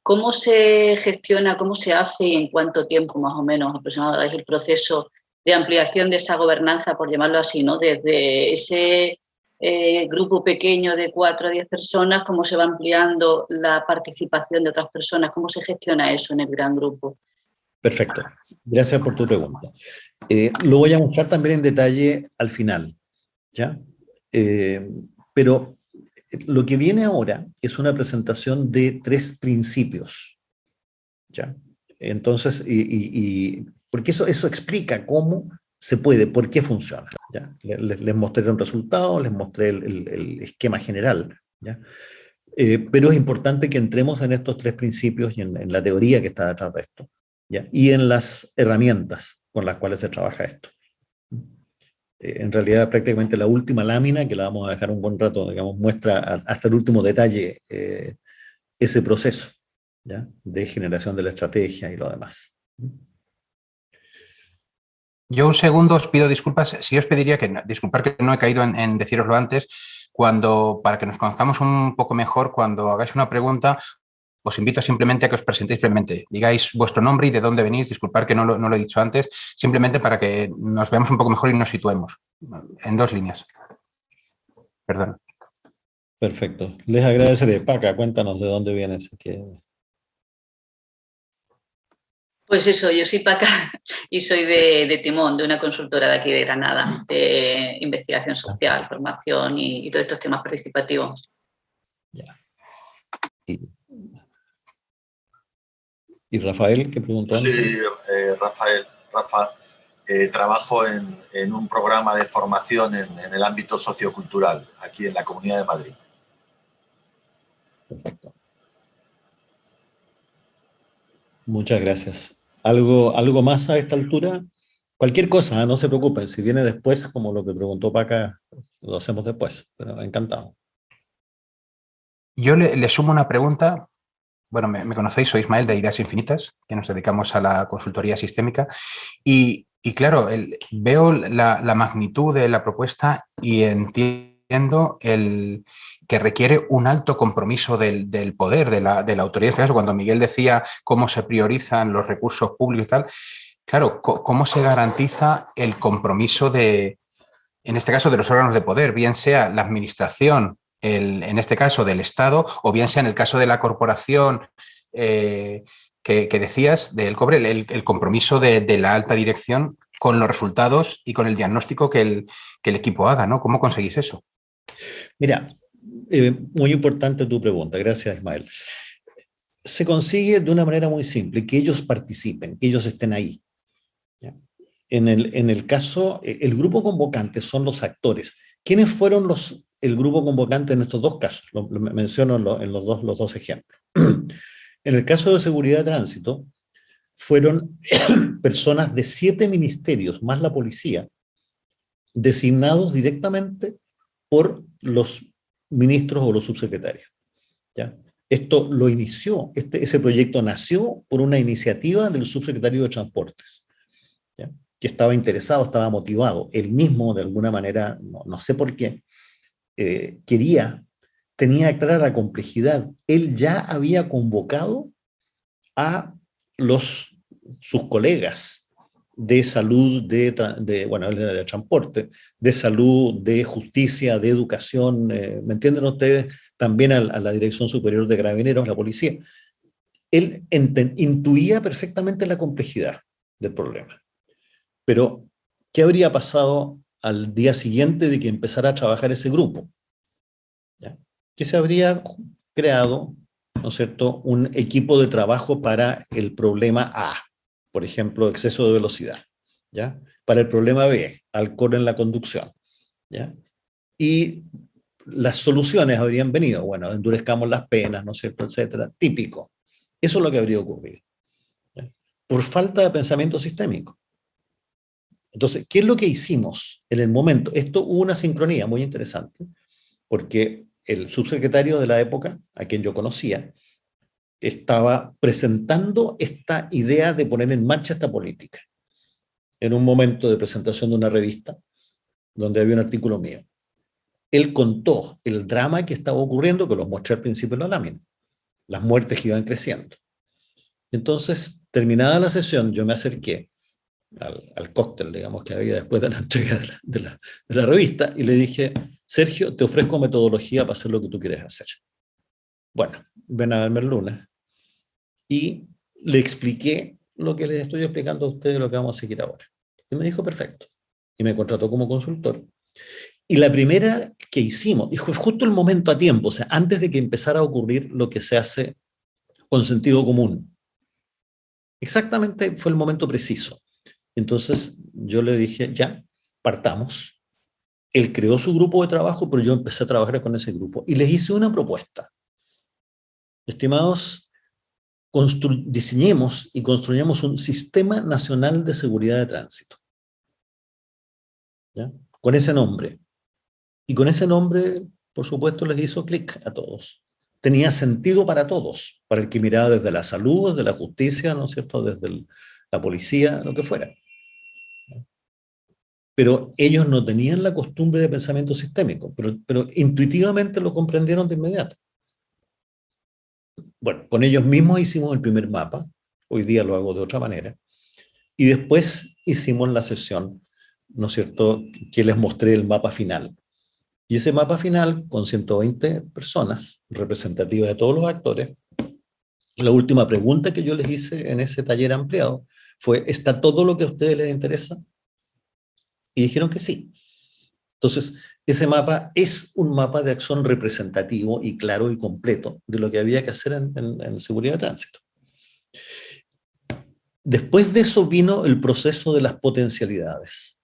S5: cómo se gestiona, cómo se hace y en cuánto tiempo más o menos aproximadamente es el proceso de ampliación de esa gobernanza, por llamarlo así, ¿no? Desde ese grupo pequeño de 4 a 10 personas, cómo se va ampliando la participación de otras personas, cómo se gestiona eso en el gran grupo.
S2: Perfecto, gracias por tu pregunta. Lo voy a mostrar también en detalle al final, ¿ya? Pero lo que viene ahora es una presentación de 3 principios, ¿ya? Entonces, porque eso explica cómo se puede, por qué funciona, ¿ya? Les mostré un resultado, les mostré el esquema general, ¿ya? Pero es importante que entremos en estos 3 principios y en la teoría que está detrás de esto, ¿ya? Y en las herramientas con las cuales se trabaja esto. En realidad, prácticamente la última lámina, que la vamos a dejar un buen rato, digamos, muestra hasta el último detalle ese proceso, ¿ya?, de generación de la estrategia y lo demás.
S3: Yo un segundo os pido disculpas, sí os pediría disculpar que no he caído en decíroslo antes, para que nos conozcamos un poco mejor, cuando hagáis una pregunta, os invito simplemente a que os presentéis brevemente, digáis vuestro nombre y de dónde venís, disculpar que no lo he dicho antes, simplemente para que nos veamos un poco mejor y nos situemos en 2 líneas. Perdón.
S2: Perfecto. Les agradeceré. Paca, cuéntanos de dónde vienes.
S5: Pues eso, yo soy Paca y soy de Timón, de una consultora de aquí de Granada, de investigación social, formación y todos estos temas participativos.
S2: Ya. ¿Y Rafael, qué preguntó?
S4: Sí, Rafa, trabajo en un programa de formación en el ámbito sociocultural, aquí en la Comunidad de Madrid.
S2: Perfecto. Muchas gracias. ¿Algo más a esta altura? Cualquier cosa, no se preocupen. Si viene después, como lo que preguntó Paca, lo hacemos después. Pero encantado.
S3: Yo le sumo una pregunta. Bueno, me conocéis, soy Ismael de Ideas Infinitas, que nos dedicamos a la consultoría sistémica. Y claro, veo la magnitud de la propuesta y entiendo que requiere un alto compromiso del poder, de la autoridad. En este caso, cuando Miguel decía cómo se priorizan los recursos públicos y tal, claro, ¿cómo se garantiza el compromiso en este caso, de los órganos de poder, bien sea la administración, en este caso del Estado, o bien sea en el caso de la corporación que decías, del cobre, el compromiso de la alta dirección con los resultados y con el diagnóstico que el equipo haga, ¿no? ¿Cómo conseguís eso?
S2: Mira, muy importante tu pregunta, gracias Ismael. Se consigue de una manera muy simple, que ellos participen, que ellos estén ahí. ¿Ya? En el caso, el grupo convocante son los actores. ¿Quiénes fueron el grupo convocante en estos 2 casos? Lo menciono en los dos ejemplos. En el caso de seguridad de tránsito, fueron personas de 7 ministerios, más la policía, designados directamente por los ministros o los subsecretarios. ¿Ya? Esto lo inició, ese proyecto nació por una iniciativa del subsecretario de Transportes, ¿ya?, que estaba interesado, estaba motivado. Él mismo, de alguna manera, no sé por qué, quería tenía clara la complejidad. Él ya había convocado a sus colegas de salud, bueno, él era de transporte, de salud, de justicia, de educación, ¿me entienden ustedes? También a la Dirección Superior de Carabineros, la policía. Él intuía perfectamente la complejidad del problema. Pero, ¿qué habría pasado al día siguiente de que empezara a trabajar ese grupo? ¿Ya? Que se habría creado, ¿no es cierto?, un equipo de trabajo para el problema A, por ejemplo, exceso de velocidad, ¿ya? Para el problema B, alcohol en la conducción, ¿ya? Y las soluciones habrían venido, bueno, endurezcamos las penas, ¿no es cierto?, etcétera, típico. Eso es lo que habría ocurrido, ¿ya? Por falta de pensamiento sistémico. Entonces, ¿qué es lo que hicimos en el momento? Esto hubo una sincronía muy interesante, porque el subsecretario de la época, a quien yo conocía, estaba presentando esta idea de poner en marcha esta política, en un momento de presentación de una revista, donde había un artículo mío. Él contó el drama que estaba ocurriendo, que los mostré al principio de la lámina, las muertes que iban creciendo. Entonces, terminada la sesión, yo me acerqué al cóctel, digamos, que había después de la entrega de la revista, y le dije, Sergio, te ofrezco metodología para hacer lo que tú quieres hacer. Bueno, ven a verme el lunes. Y le expliqué lo que les estoy explicando a ustedes, lo que vamos a seguir ahora. Y me dijo, perfecto. Y me contrató como consultor. Y la primera que hicimos, y fue justo el momento a tiempo, o sea, antes de que empezara a ocurrir lo que se hace con sentido común. Exactamente fue el momento preciso. Entonces yo le dije, ya, partamos. Él creó su grupo de trabajo, pero yo empecé a trabajar con ese grupo. Y les hice una propuesta. Estimados, diseñemos y construyamos un Sistema Nacional de Seguridad de Tránsito. ¿Ya? Con ese nombre. Y con ese nombre, por supuesto, les hizo clic a todos. Tenía sentido para todos, para el que miraba desde la salud, desde la justicia, ¿no es cierto?, desde la policía, lo que fuera. Pero ellos no tenían la costumbre de pensamiento sistémico, pero intuitivamente lo comprendieron de inmediato. Bueno, con ellos mismos hicimos el primer mapa, hoy día lo hago de otra manera, y después hicimos la sesión, ¿no es cierto?, que les mostré el mapa final. Y ese mapa final, con 120 personas, representativas de todos los actores, la última pregunta que yo les hice en ese taller ampliado fue, ¿está todo lo que a ustedes les interesa? Y dijeron que sí. Entonces, ese mapa es un mapa de acción representativo y claro y completo de lo que había que hacer en seguridad de tránsito. Después de eso vino el proceso de las potencialidades.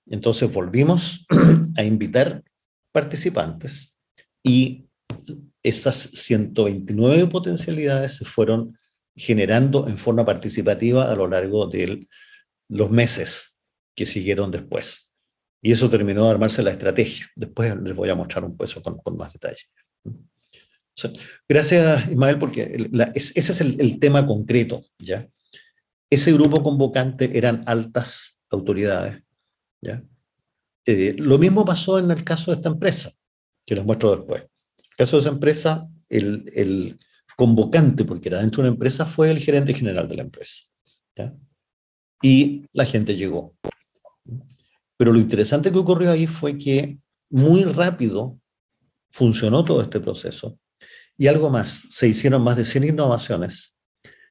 S2: Entonces volvimos a invitar participantes y esas 129 potencialidades se fueron generando en forma participativa a lo largo de los meses que siguieron después. Y eso terminó de armarse la estrategia. Después les voy a mostrar un poco con más detalle. O sea, gracias, Ismael, porque ese es el tema concreto, ¿ya? Ese grupo convocante eran altas autoridades, ¿ya? Lo mismo pasó en el caso de esta empresa, que les muestro después. En el caso de esa empresa, el convocante, porque era dentro de una empresa, fue el gerente general de la empresa, ¿ya? Y la gente llegó. Pero lo interesante que ocurrió ahí fue que muy rápido funcionó todo este proceso. Y algo más, se hicieron más de 100 innovaciones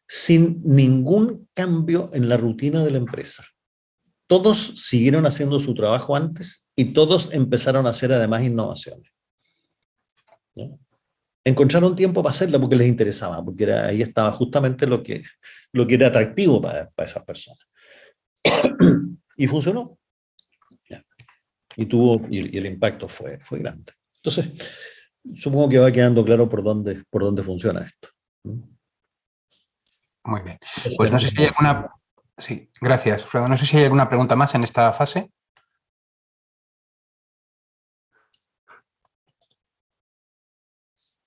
S2: sin ningún cambio en la rutina de la empresa. Todos siguieron haciendo su trabajo antes y todos empezaron a hacer además innovaciones. ¿No? Encontraron tiempo para hacerla porque les interesaba, porque ahí estaba justamente lo que era atractivo para esas personas. Y funcionó. Y el impacto fue grande. Entonces, supongo que va quedando claro por dónde funciona esto.
S3: Muy bien. Pues no sé si hay alguna... Sí, gracias, Fredo. No sé si hay alguna pregunta más en esta fase.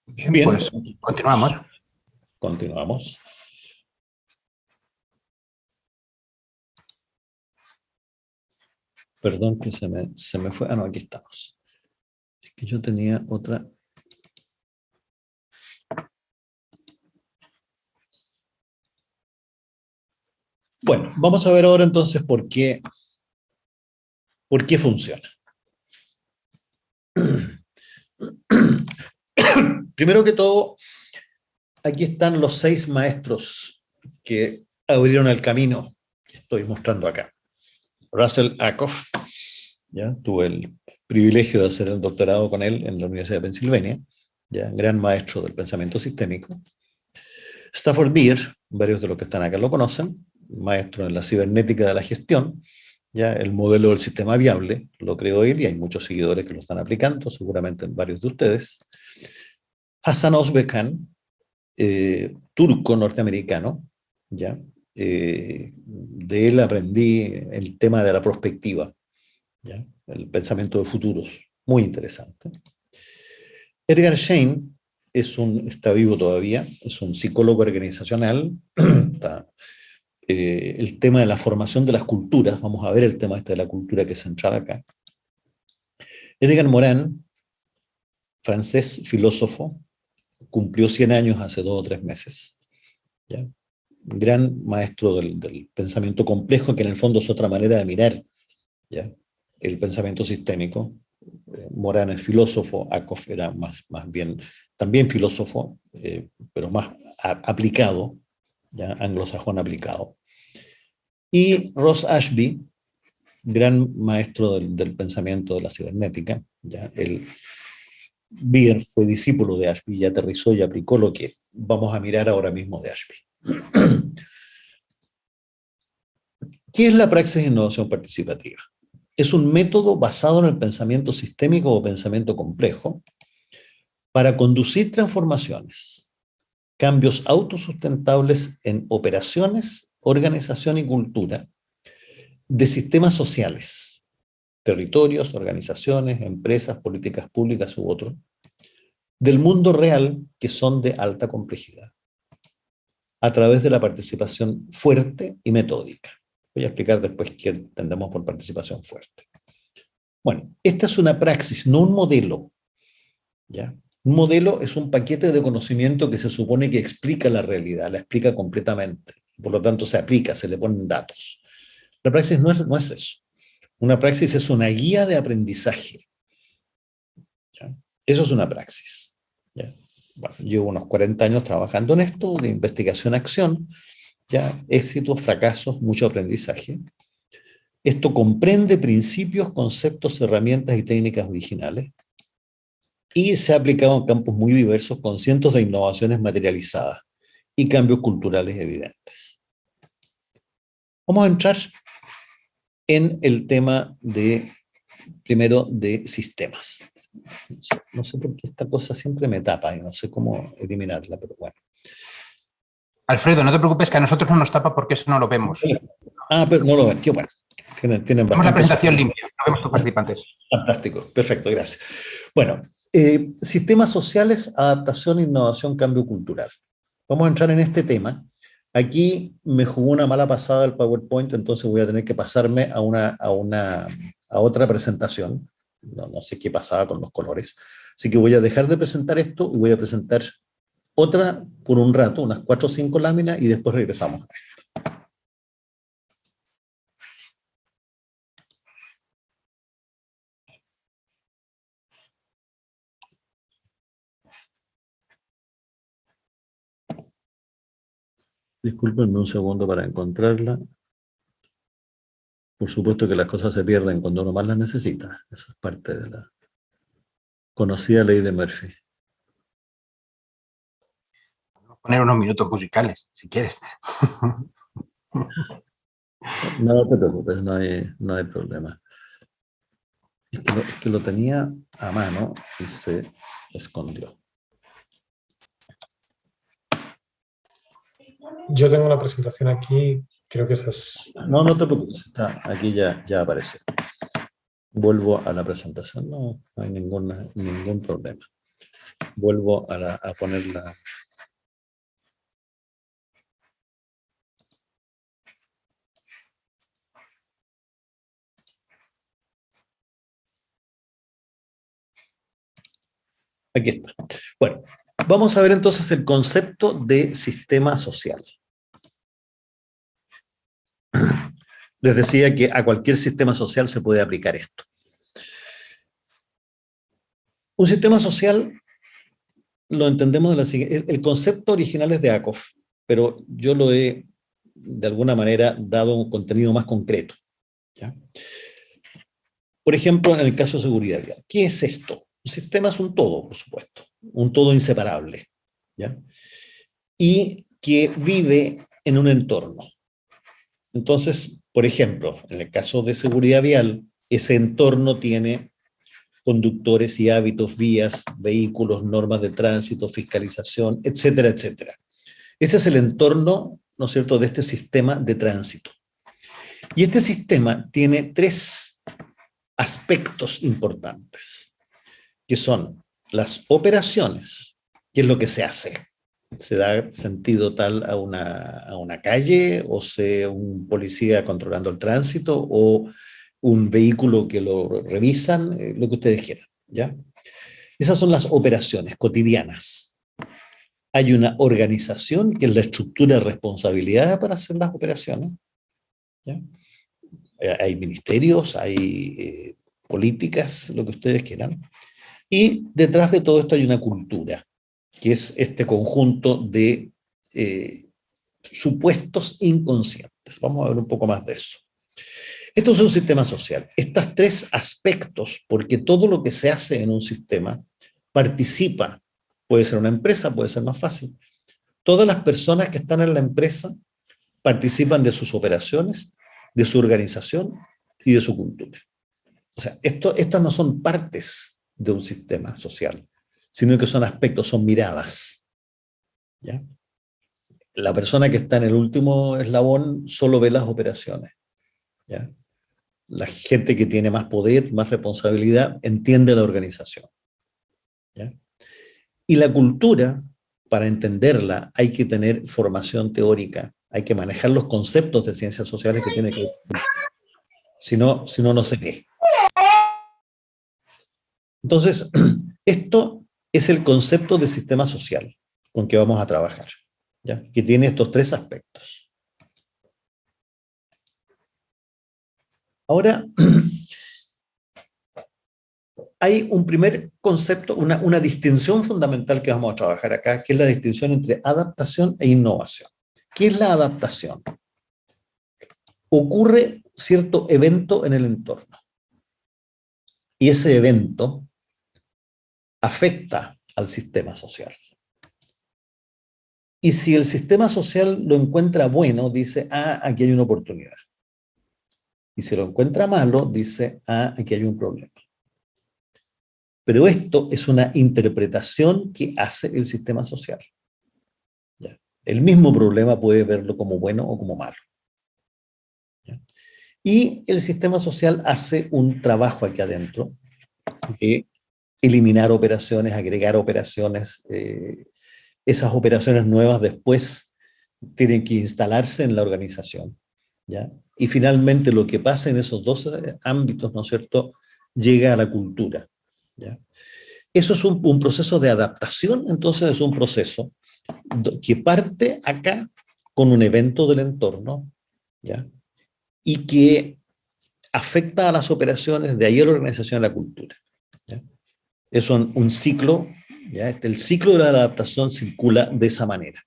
S3: Bien, pues continuamos.
S2: Continuamos. Perdón que se me fue. Ah, no, aquí estamos. Es que yo tenía otra Bueno, vamos a ver ahora entonces por qué funciona. Primero que todo, aquí están los 6 maestros que abrieron el camino que estoy mostrando acá. Russell Ackoff, ¿ya? Tuve el privilegio de hacer el doctorado con él en la Universidad de Pensilvania, ¿ya? Gran maestro del pensamiento sistémico. Stafford Beer, varios de los que están acá lo conocen, maestro en la cibernética de la gestión, ya el modelo del sistema viable, lo creó él y hay muchos seguidores que lo están aplicando, seguramente varios de ustedes. Hasan Özbekhan, turco norteamericano, ¿ya? De él aprendí el tema de la prospectiva, ¿ya? El pensamiento de futuros, muy interesante. Edgar Schein está vivo todavía, es un psicólogo organizacional, está, el tema de la formación de las culturas, vamos a ver el tema de la cultura que es central acá. Edgar Morin, francés, filósofo, cumplió 100 años hace 2 o 3 meses, ¿ya? Gran maestro del pensamiento complejo, que en el fondo es otra manera de mirar, ¿ya? El pensamiento sistémico. Morin es filósofo, Ackoff era más bien también filósofo, pero más aplicado, ¿ya? Anglosajón aplicado. Y Ross Ashby, gran maestro del pensamiento de la cibernética, ¿ya? Beer fue discípulo de Ashby y aterrizó y aplicó lo que vamos a mirar ahora mismo de Ashby. ¿Qué es la praxis de innovación participativa? Es un método basado en el pensamiento sistémico o pensamiento complejo para conducir transformaciones, cambios autosustentables en operaciones, organización y cultura de sistemas sociales, territorios, organizaciones, empresas, políticas públicas u otros, del mundo real que son de alta complejidad, a través de la participación fuerte y metódica. Voy a explicar después qué entendemos por participación fuerte. Bueno, esta es una praxis, no un modelo, ¿ya? Un modelo es un paquete de conocimiento que se supone que explica la realidad, la explica completamente, por lo tanto se aplica, se le ponen datos. La praxis no es eso. Una praxis es una guía de aprendizaje, ¿ya? Eso es una praxis, ¿ya? Bueno, llevo unos 40 años trabajando en esto, de investigación-acción, ¿ya? Éxitos, fracasos, mucho aprendizaje. Esto comprende principios, conceptos, herramientas y técnicas originales y se ha aplicado en campos muy diversos con cientos de innovaciones materializadas y cambios culturales evidentes. Vamos a entrar en el tema primero de sistemas. No sé por qué esta cosa siempre me tapa y no sé cómo eliminarla, pero bueno.
S3: Alfredo, no te preocupes que a nosotros no nos tapa porque eso no lo vemos.
S2: Ah, pero no lo ven, qué bueno. Tienen
S3: Tenemos la presentación limpia, no vemos tus participantes.
S2: Fantástico, perfecto, gracias. Bueno, sistemas sociales, adaptación, innovación, cambio cultural. Vamos a entrar en este tema. Aquí me jugó una mala pasada el PowerPoint, entonces voy a tener que pasarme a otra presentación. No sé qué pasaba con los colores. Así que voy a dejar de presentar esto y voy a presentar otra por un rato, unas 4 o 5 láminas, y después regresamos a esto. Discúlpenme un segundo para encontrarla. Por supuesto que las cosas se pierden cuando uno más las necesita. Eso es parte de la conocida ley de Murphy.
S3: Poner unos minutos musicales, si quieres.
S2: No te preocupes, no hay problema. Es que lo tenía a mano y se escondió.
S1: Yo tengo una presentación aquí, creo que esa es...
S2: No te preocupes, está, aquí ya apareció. Vuelvo a la presentación, no hay ningún problema. Vuelvo a ponerla. Aquí está. Bueno, vamos a ver entonces el concepto de sistema social. les decía que a cualquier sistema social se puede aplicar esto. Un sistema social lo entendemos de la siguiente. El concepto original es de Akoff, pero yo lo he, de alguna manera, dado un contenido más concreto, ¿ya? Por ejemplo, en el caso de seguridad vial. ¿Qué es esto? Un sistema es un todo, por supuesto, un todo inseparable, ¿ya? Y que vive en un entorno. Entonces, por ejemplo, en el caso de seguridad vial, ese entorno tiene conductores y hábitos, vías, vehículos, normas de tránsito, fiscalización, etcétera, etcétera. Ese es el entorno, ¿no es cierto?, de este sistema de tránsito. Y este sistema tiene tres aspectos importantes, que son las operaciones, que es lo que se hace. ¿Se da sentido tal a una calle, o sea un policía controlando el tránsito, o un vehículo que lo revisan, lo que ustedes quieran, ¿ya? Esas son las operaciones cotidianas. Hay una organización, que es la estructura de responsabilidad para hacer las operaciones, ¿ya? Hay ministerios, hay políticas, lo que ustedes quieran. Y detrás de todo esto hay una cultura, que es este conjunto de supuestos inconscientes. Vamos a ver un poco más de eso. Esto es un sistema social. Estos tres aspectos, porque todo lo que se hace en un sistema participa, puede ser una empresa, puede ser más fácil. Todas las personas que están en la empresa participan de sus operaciones, de su organización y de su cultura. O sea, estas no son partes de un sistema social, sino que son aspectos, son miradas, ¿ya? La persona que está en el último eslabón solo ve las operaciones, ¿ya? La gente que tiene más poder, más responsabilidad, entiende la organización, ¿ya? Y la cultura, para entenderla, hay que tener formación teórica, hay que manejar los conceptos de ciencias sociales que tiene que ver. Si no, no se ve. Entonces, esto es el concepto de sistema social con que vamos a trabajar, ¿ya? Que tiene estos tres aspectos. Ahora, hay un primer concepto, una distinción fundamental que vamos a trabajar acá, que es la distinción entre adaptación e innovación. ¿Qué es la adaptación? Ocurre cierto evento en el entorno, y ese evento afecta al sistema social. Y si el sistema social lo encuentra bueno, dice, aquí hay una oportunidad. Y si lo encuentra malo, dice, aquí hay un problema. Pero esto es una interpretación que hace el sistema social, ¿ya? El mismo problema puede verlo como bueno o como malo, ¿ya? Y el sistema social hace un trabajo aquí adentro de eliminar operaciones, agregar operaciones. Esas operaciones nuevas después tienen que instalarse en la organización, ¿ya? Y finalmente lo que pasa en esos dos ámbitos, ¿no es cierto?, llega a la cultura, ¿ya? Eso es un proceso de adaptación. Entonces es un proceso que parte acá con un evento del entorno, ¿ya? Y que afecta a las operaciones, de ahí a la organización de la cultura, ¿ya? Es un ciclo, ¿ya? El ciclo de la adaptación circula de esa manera.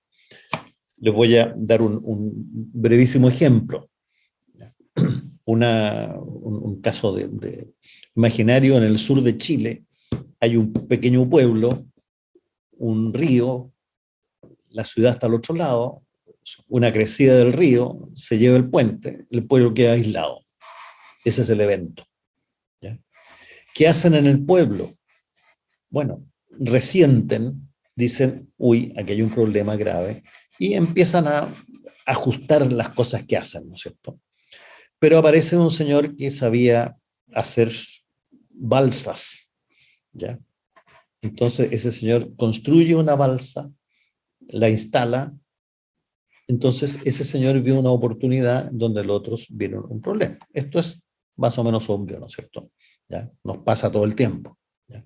S2: Les voy a dar un brevísimo ejemplo. Un caso imaginario. En el sur de Chile hay un pequeño pueblo, un río, la ciudad está al otro lado, una crecida del río, se lleva el puente, el pueblo queda aislado. Ese es el evento, ¿ya? ¿Qué hacen en el pueblo? Bueno, resienten, dicen, uy, aquí hay un problema grave, y empiezan a ajustar las cosas que hacen, ¿no es cierto? Pero aparece un señor que sabía hacer balsas, ¿ya? Entonces ese señor construye una balsa, la instala. Entonces ese señor vio una oportunidad donde los otros vieron un problema. Esto es más o menos obvio, ¿no es cierto? ¿Ya? Nos pasa todo el tiempo, ¿ya?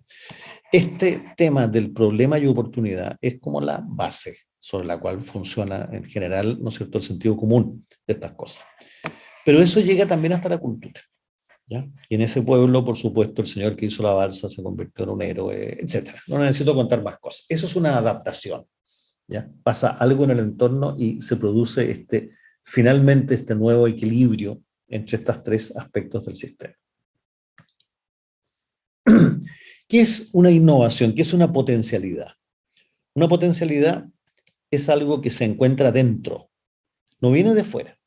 S2: Este tema del problema y oportunidad es como la base sobre la cual funciona en general, ¿no es cierto?, el sentido común de estas cosas. Pero eso llega también hasta la cultura, ¿ya? Y en ese pueblo, por supuesto, el señor que hizo la balsa se convirtió en un héroe, etc. No necesito contar más cosas. Eso es una adaptación, ¿ya? Pasa algo en el entorno y se produce finalmente este nuevo equilibrio entre estos tres aspectos del sistema. ¿Qué es una innovación? ¿Qué es una potencialidad? Una potencialidad es algo que se encuentra dentro, no viene de fuera.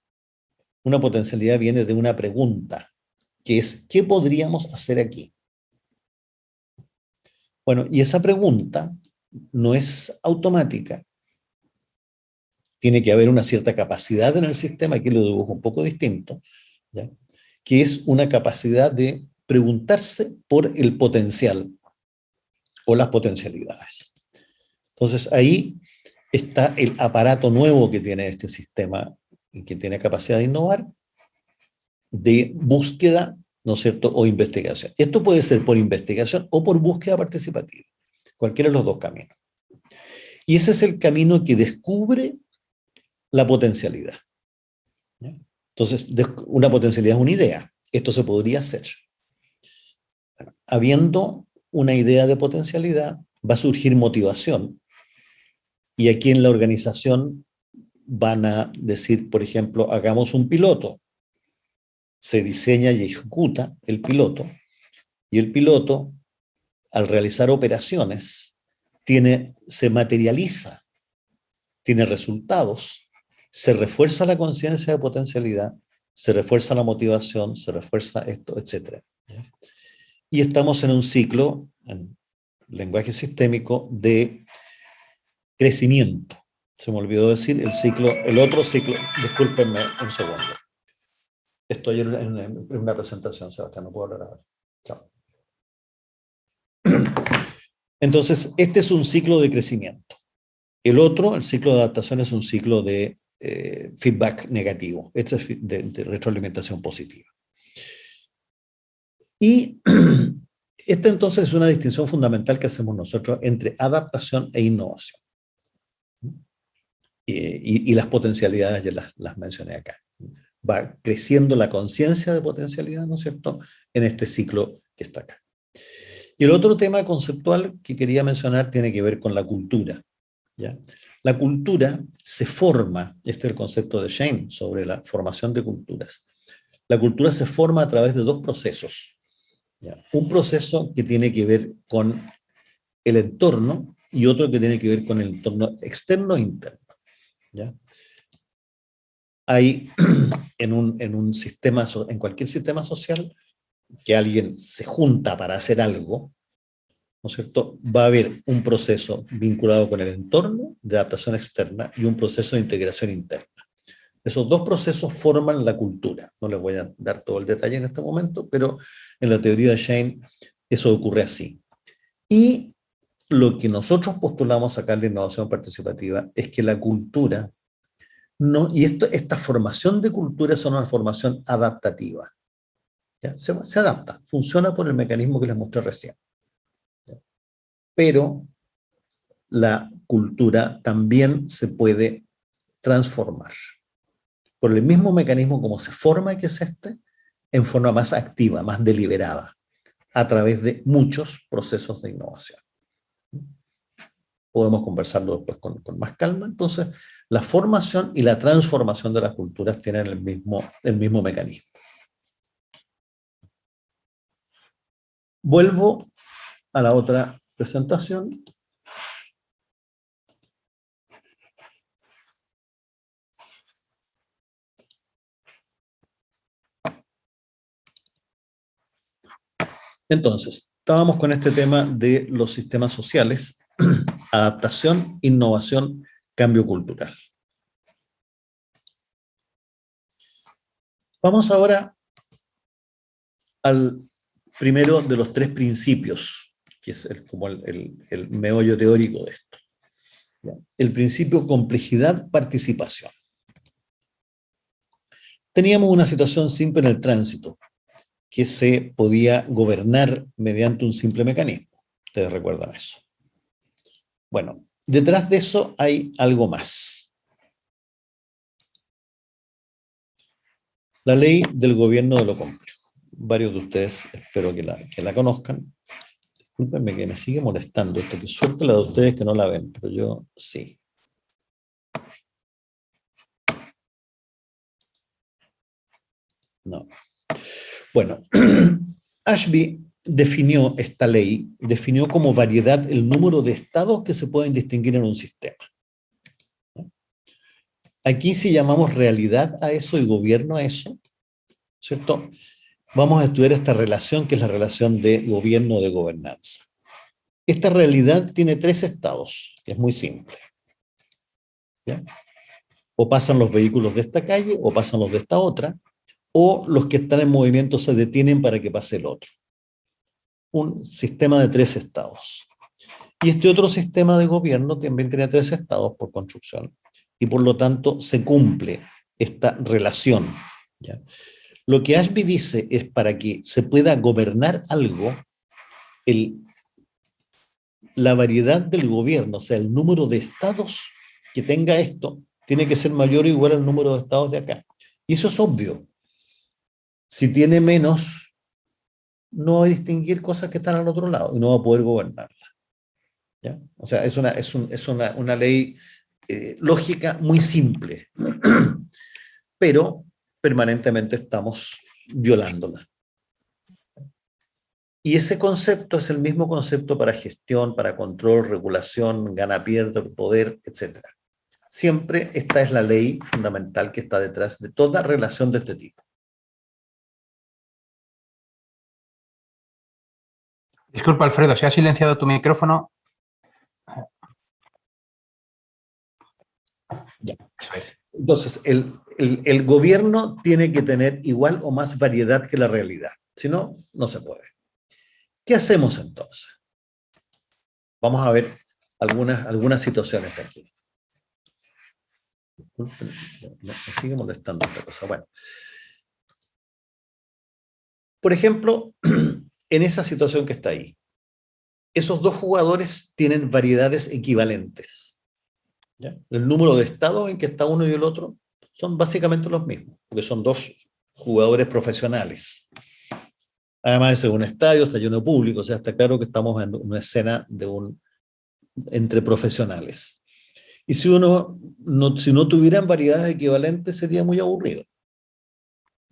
S2: Una potencialidad viene de una pregunta, que es, ¿qué podríamos hacer aquí? Bueno, y esa pregunta no es automática. Tiene que haber una cierta capacidad en el sistema, aquí lo dibujo un poco distinto, ¿ya? Que es una capacidad de preguntarse por el potencial o las potencialidades. Entonces ahí está el aparato nuevo que tiene este sistema y que tiene capacidad de innovar, de búsqueda, ¿no es cierto?, o investigación. Esto puede ser por investigación o por búsqueda participativa, cualquiera de los dos caminos. Y ese es el camino que descubre la potencialidad. Entonces, una potencialidad es una idea. Esto se podría hacer. Bueno, habiendo una idea de potencialidad, va a surgir motivación. Y aquí en la organización van a decir, por ejemplo, hagamos un piloto. Se diseña y ejecuta el piloto. Y el piloto, al realizar operaciones, se materializa, tiene resultados, se refuerza la conciencia de potencialidad, se refuerza la motivación, se refuerza esto, etc. Y estamos en un ciclo, en lenguaje sistémico, de crecimiento. Se me olvidó decir el otro ciclo, discúlpenme un segundo. Estoy en una presentación, Sebastián, no puedo hablar ahora. Chao. Entonces, este es un ciclo de crecimiento. El otro, el ciclo de adaptación, es un ciclo de feedback negativo. Este es de retroalimentación positiva. Y esta entonces es una distinción fundamental que hacemos nosotros entre adaptación e innovación. Y las potencialidades ya las mencioné acá. Va creciendo la conciencia de potencialidad, ¿no es cierto?, en este ciclo que está acá. Y el otro tema conceptual que quería mencionar tiene que ver con la cultura, ¿ya? La cultura se forma, este es el concepto de Shane sobre la formación de culturas. La cultura se forma a través de dos procesos, ¿ya? Un proceso que tiene que ver con el entorno y otro que tiene que ver con el entorno externo e interno, ¿ya? Hay en cualquier sistema social que alguien se junta para hacer algo, ¿no es cierto? Va a haber un proceso vinculado con el entorno de adaptación externa y un proceso de integración interna. Esos dos procesos forman la cultura. No les voy a dar todo el detalle en este momento, pero en la teoría de Shane eso ocurre así. Y lo que nosotros postulamos acá en la innovación participativa es que la cultura, esta formación de cultura es una formación adaptativa. ¿Ya? Se adapta, funciona por el mecanismo que les mostré recién. ¿Ya? Pero la cultura también se puede transformar por el mismo mecanismo como se forma, que es en forma más activa, más deliberada, a través de muchos procesos de innovación. Podemos conversarlo después con más calma. Entonces, la formación y la transformación de las culturas tienen el mismo mecanismo. Vuelvo a la otra presentación. Entonces, estábamos con este tema de los sistemas sociales, adaptación, innovación, cambio cultural. Vamos ahora al primero de los tres principios, que es como el meollo teórico de esto. ¿Ya? El principio complejidad-participación. Teníamos una situación simple en el tránsito, que se podía gobernar mediante un simple mecanismo. Ustedes recuerdan eso. Bueno, detrás de eso hay algo más. La ley del gobierno de lo complejo. Varios de ustedes espero que la conozcan. Discúlpenme que me sigue molestando esto, que suerte la de ustedes que no la ven, pero yo sí. No. Bueno, Ashby definió esta ley, definió como variedad el número de estados que se pueden distinguir en un sistema. Aquí si llamamos realidad a eso y gobierno a eso, ¿cierto? Vamos a estudiar esta relación que es la relación de gobierno de gobernanza. Esta realidad tiene 3 estados, que es muy simple. ¿Ya? O pasan los vehículos de esta calle, o pasan los de esta otra, o los que están en movimiento se detienen para que pase el otro. Un sistema de 3 estados. Y este otro sistema de gobierno también tiene 3 estados por construcción, y por lo tanto se cumple esta relación. ¿Ya? Lo que Ashby dice es para que se pueda gobernar algo, la variedad del gobierno, o sea, el número de estados que tenga esto, tiene que ser mayor o igual al número de estados de acá. Y eso es obvio. Si tiene menos, no va a distinguir cosas que están al otro lado y no va a poder gobernarla. ¿Ya? O sea, es una ley lógica muy simple, pero permanentemente estamos violándola. Y ese concepto es el mismo concepto para gestión, para control, regulación, gana-pierde, poder, etc. Siempre esta es la ley fundamental que está detrás de toda relación de este tipo.
S3: Disculpa, Alfredo, ¿se ha silenciado tu micrófono?
S2: Ya. Eso es. Entonces, el gobierno tiene que tener igual o más variedad que la realidad. Si no, no se puede. ¿Qué hacemos entonces? Vamos a ver algunas situaciones aquí. Me sigue molestando esta cosa. Bueno. Por ejemplo, en esa situación que está ahí, esos 2 jugadores tienen variedades equivalentes. ¿Ya? El número de estados en que está uno y el otro son básicamente los mismos, porque son 2 jugadores profesionales. Además de ser un estadio, está lleno de público, o sea, está claro que estamos en una escena entre profesionales. Y si no tuvieran variedades equivalentes, sería muy aburrido.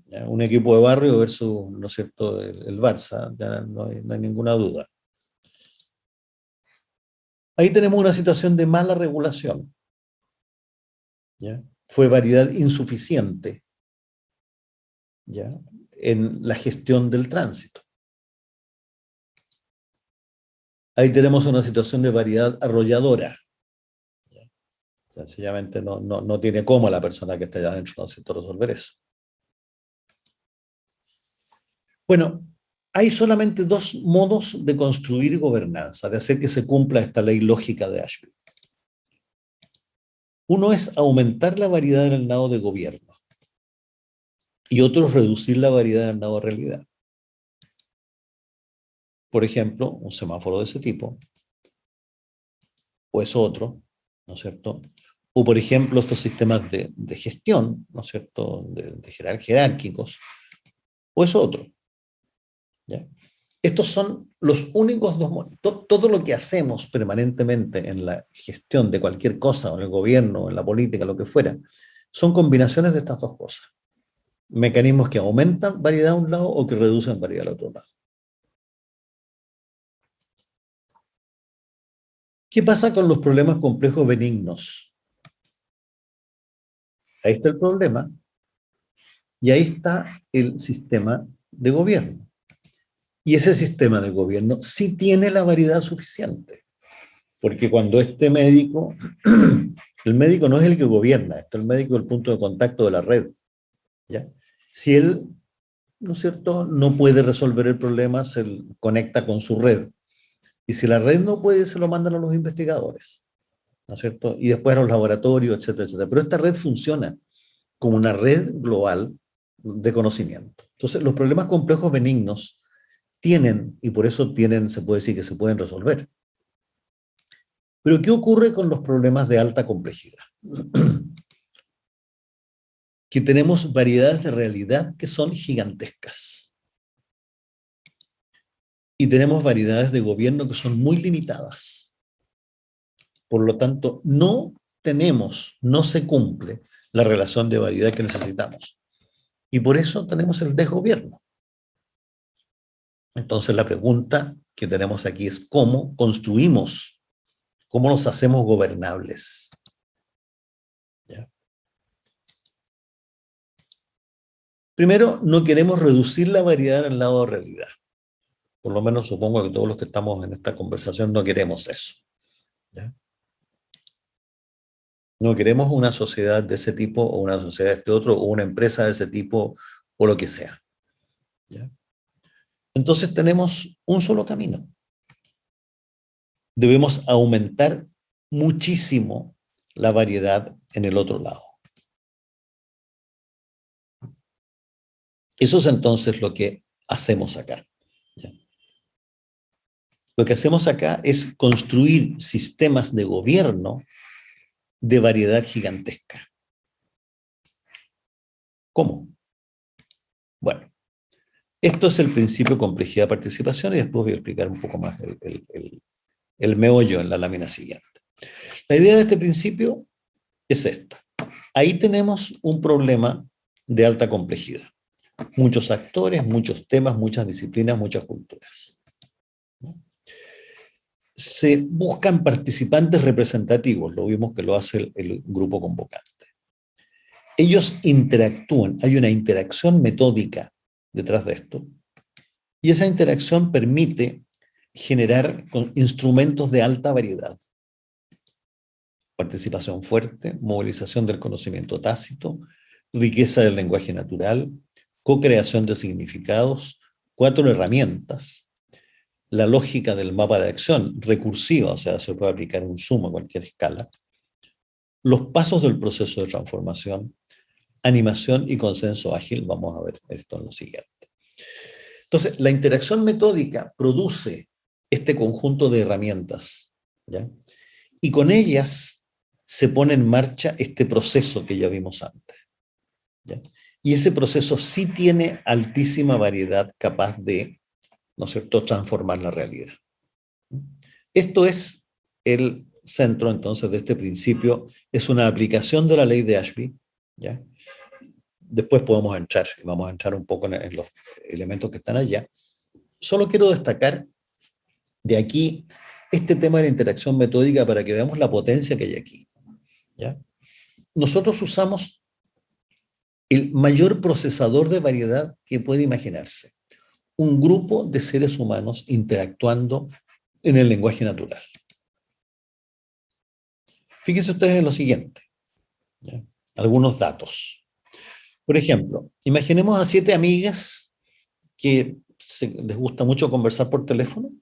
S2: ¿Ya? Un equipo de barrio versus, ¿no es cierto?, el Barça, ya no hay ninguna duda. Ahí tenemos una situación de mala regulación. ¿Ya? Fue variedad insuficiente, ¿ya?, en la gestión del tránsito. Ahí tenemos una situación de variedad arrolladora. ¿Ya? Sencillamente no tiene cómo la persona que está allá adentro, ¿no es cierto?, resolver eso. Bueno, hay solamente 2 modos de construir gobernanza, de hacer que se cumpla esta ley lógica de Ashby. Uno es aumentar la variedad en el nado de gobierno y otro es reducir la variedad en el nado de realidad. Por ejemplo, un semáforo de ese tipo, o es otro, ¿no es cierto? O por ejemplo, estos sistemas de gestión, ¿no es cierto?, de jerárquicos, o es otro. ¿Ya? Estos son los únicos 2 modos. Todo lo que hacemos permanentemente en la gestión de cualquier cosa, o en el gobierno, o en la política, lo que fuera, son combinaciones de estas 2 cosas. Mecanismos que aumentan variedad a un lado o que reducen variedad al otro lado. ¿Qué pasa con los problemas complejos benignos? Ahí está el problema y ahí está el sistema de gobierno. Y ese sistema de gobierno sí tiene la variedad suficiente. Porque cuando este médico, el médico no es el que gobierna, esto es el médico del punto de contacto de la red. ¿Ya? Si él, ¿no es cierto?, no puede resolver el problema, se conecta con su red. Y si la red no puede, se lo mandan a los investigadores, ¿no es cierto? Y después a los laboratorios, etcétera, etcétera. Pero esta red funciona como una red global de conocimiento. Entonces, los problemas complejos benignos tienen, y por eso tienen, se puede decir que se pueden resolver. Pero ¿qué ocurre con los problemas de alta complejidad? Que tenemos variedades de realidad que son gigantescas. Y tenemos variedades de gobierno que son muy limitadas. Por lo tanto, no se cumple la relación de variedad que necesitamos. Y por eso tenemos el desgobierno. Entonces la pregunta que tenemos aquí es cómo construimos, cómo nos hacemos gobernables. ¿Ya? Primero, no queremos reducir la variedad al lado de realidad. Por lo menos supongo que todos los que estamos en esta conversación no queremos eso. ¿Ya? No queremos una sociedad de ese tipo o una sociedad de este otro o una empresa de ese tipo o lo que sea. ¿Ya? Entonces tenemos un solo camino. Debemos aumentar muchísimo la variedad en el otro lado. Eso es entonces lo que hacemos acá. ¿Ya? Lo que hacemos acá es construir sistemas de gobierno de variedad gigantesca. ¿Cómo? Bueno, esto es el principio de complejidad-participación y después voy a explicar un poco más el meollo en la lámina siguiente. La idea de este principio es esta. Ahí tenemos un problema de alta complejidad. Muchos actores, muchos temas, muchas disciplinas, muchas culturas. Se buscan participantes representativos, lo vimos que lo hace el grupo convocante. Ellos interactúan, hay una interacción metódica detrás de esto, y esa interacción permite generar instrumentos de alta variedad. Participación fuerte, movilización del conocimiento tácito, riqueza del lenguaje natural, co-creación de significados, 4 herramientas, la lógica del mapa de acción, recursiva, o sea, se puede aplicar un suma a cualquier escala, los pasos del proceso de transformación, animación y consenso ágil, vamos a ver esto en lo siguiente. Entonces, la interacción metódica produce este conjunto de herramientas, ¿ya? Y con ellas se pone en marcha este proceso que ya vimos antes, ¿ya? Y ese proceso sí tiene altísima variedad capaz de, ¿no es cierto?, transformar la realidad. Esto es el centro, entonces, de este principio. Es una aplicación de la ley de Ashby, ¿ya? Después podemos entrar, y vamos a entrar un poco en los elementos que están allá. Solo quiero destacar de aquí este tema de la interacción metódica para que veamos la potencia que hay aquí, ¿ya? Nosotros usamos el mayor procesador de variedad que puede imaginarse. Un grupo de seres humanos interactuando en el lenguaje natural. Fíjense ustedes en lo siguiente, ¿ya? Algunos datos. Por ejemplo, imaginemos a 7 amigas que les gusta mucho conversar por teléfono,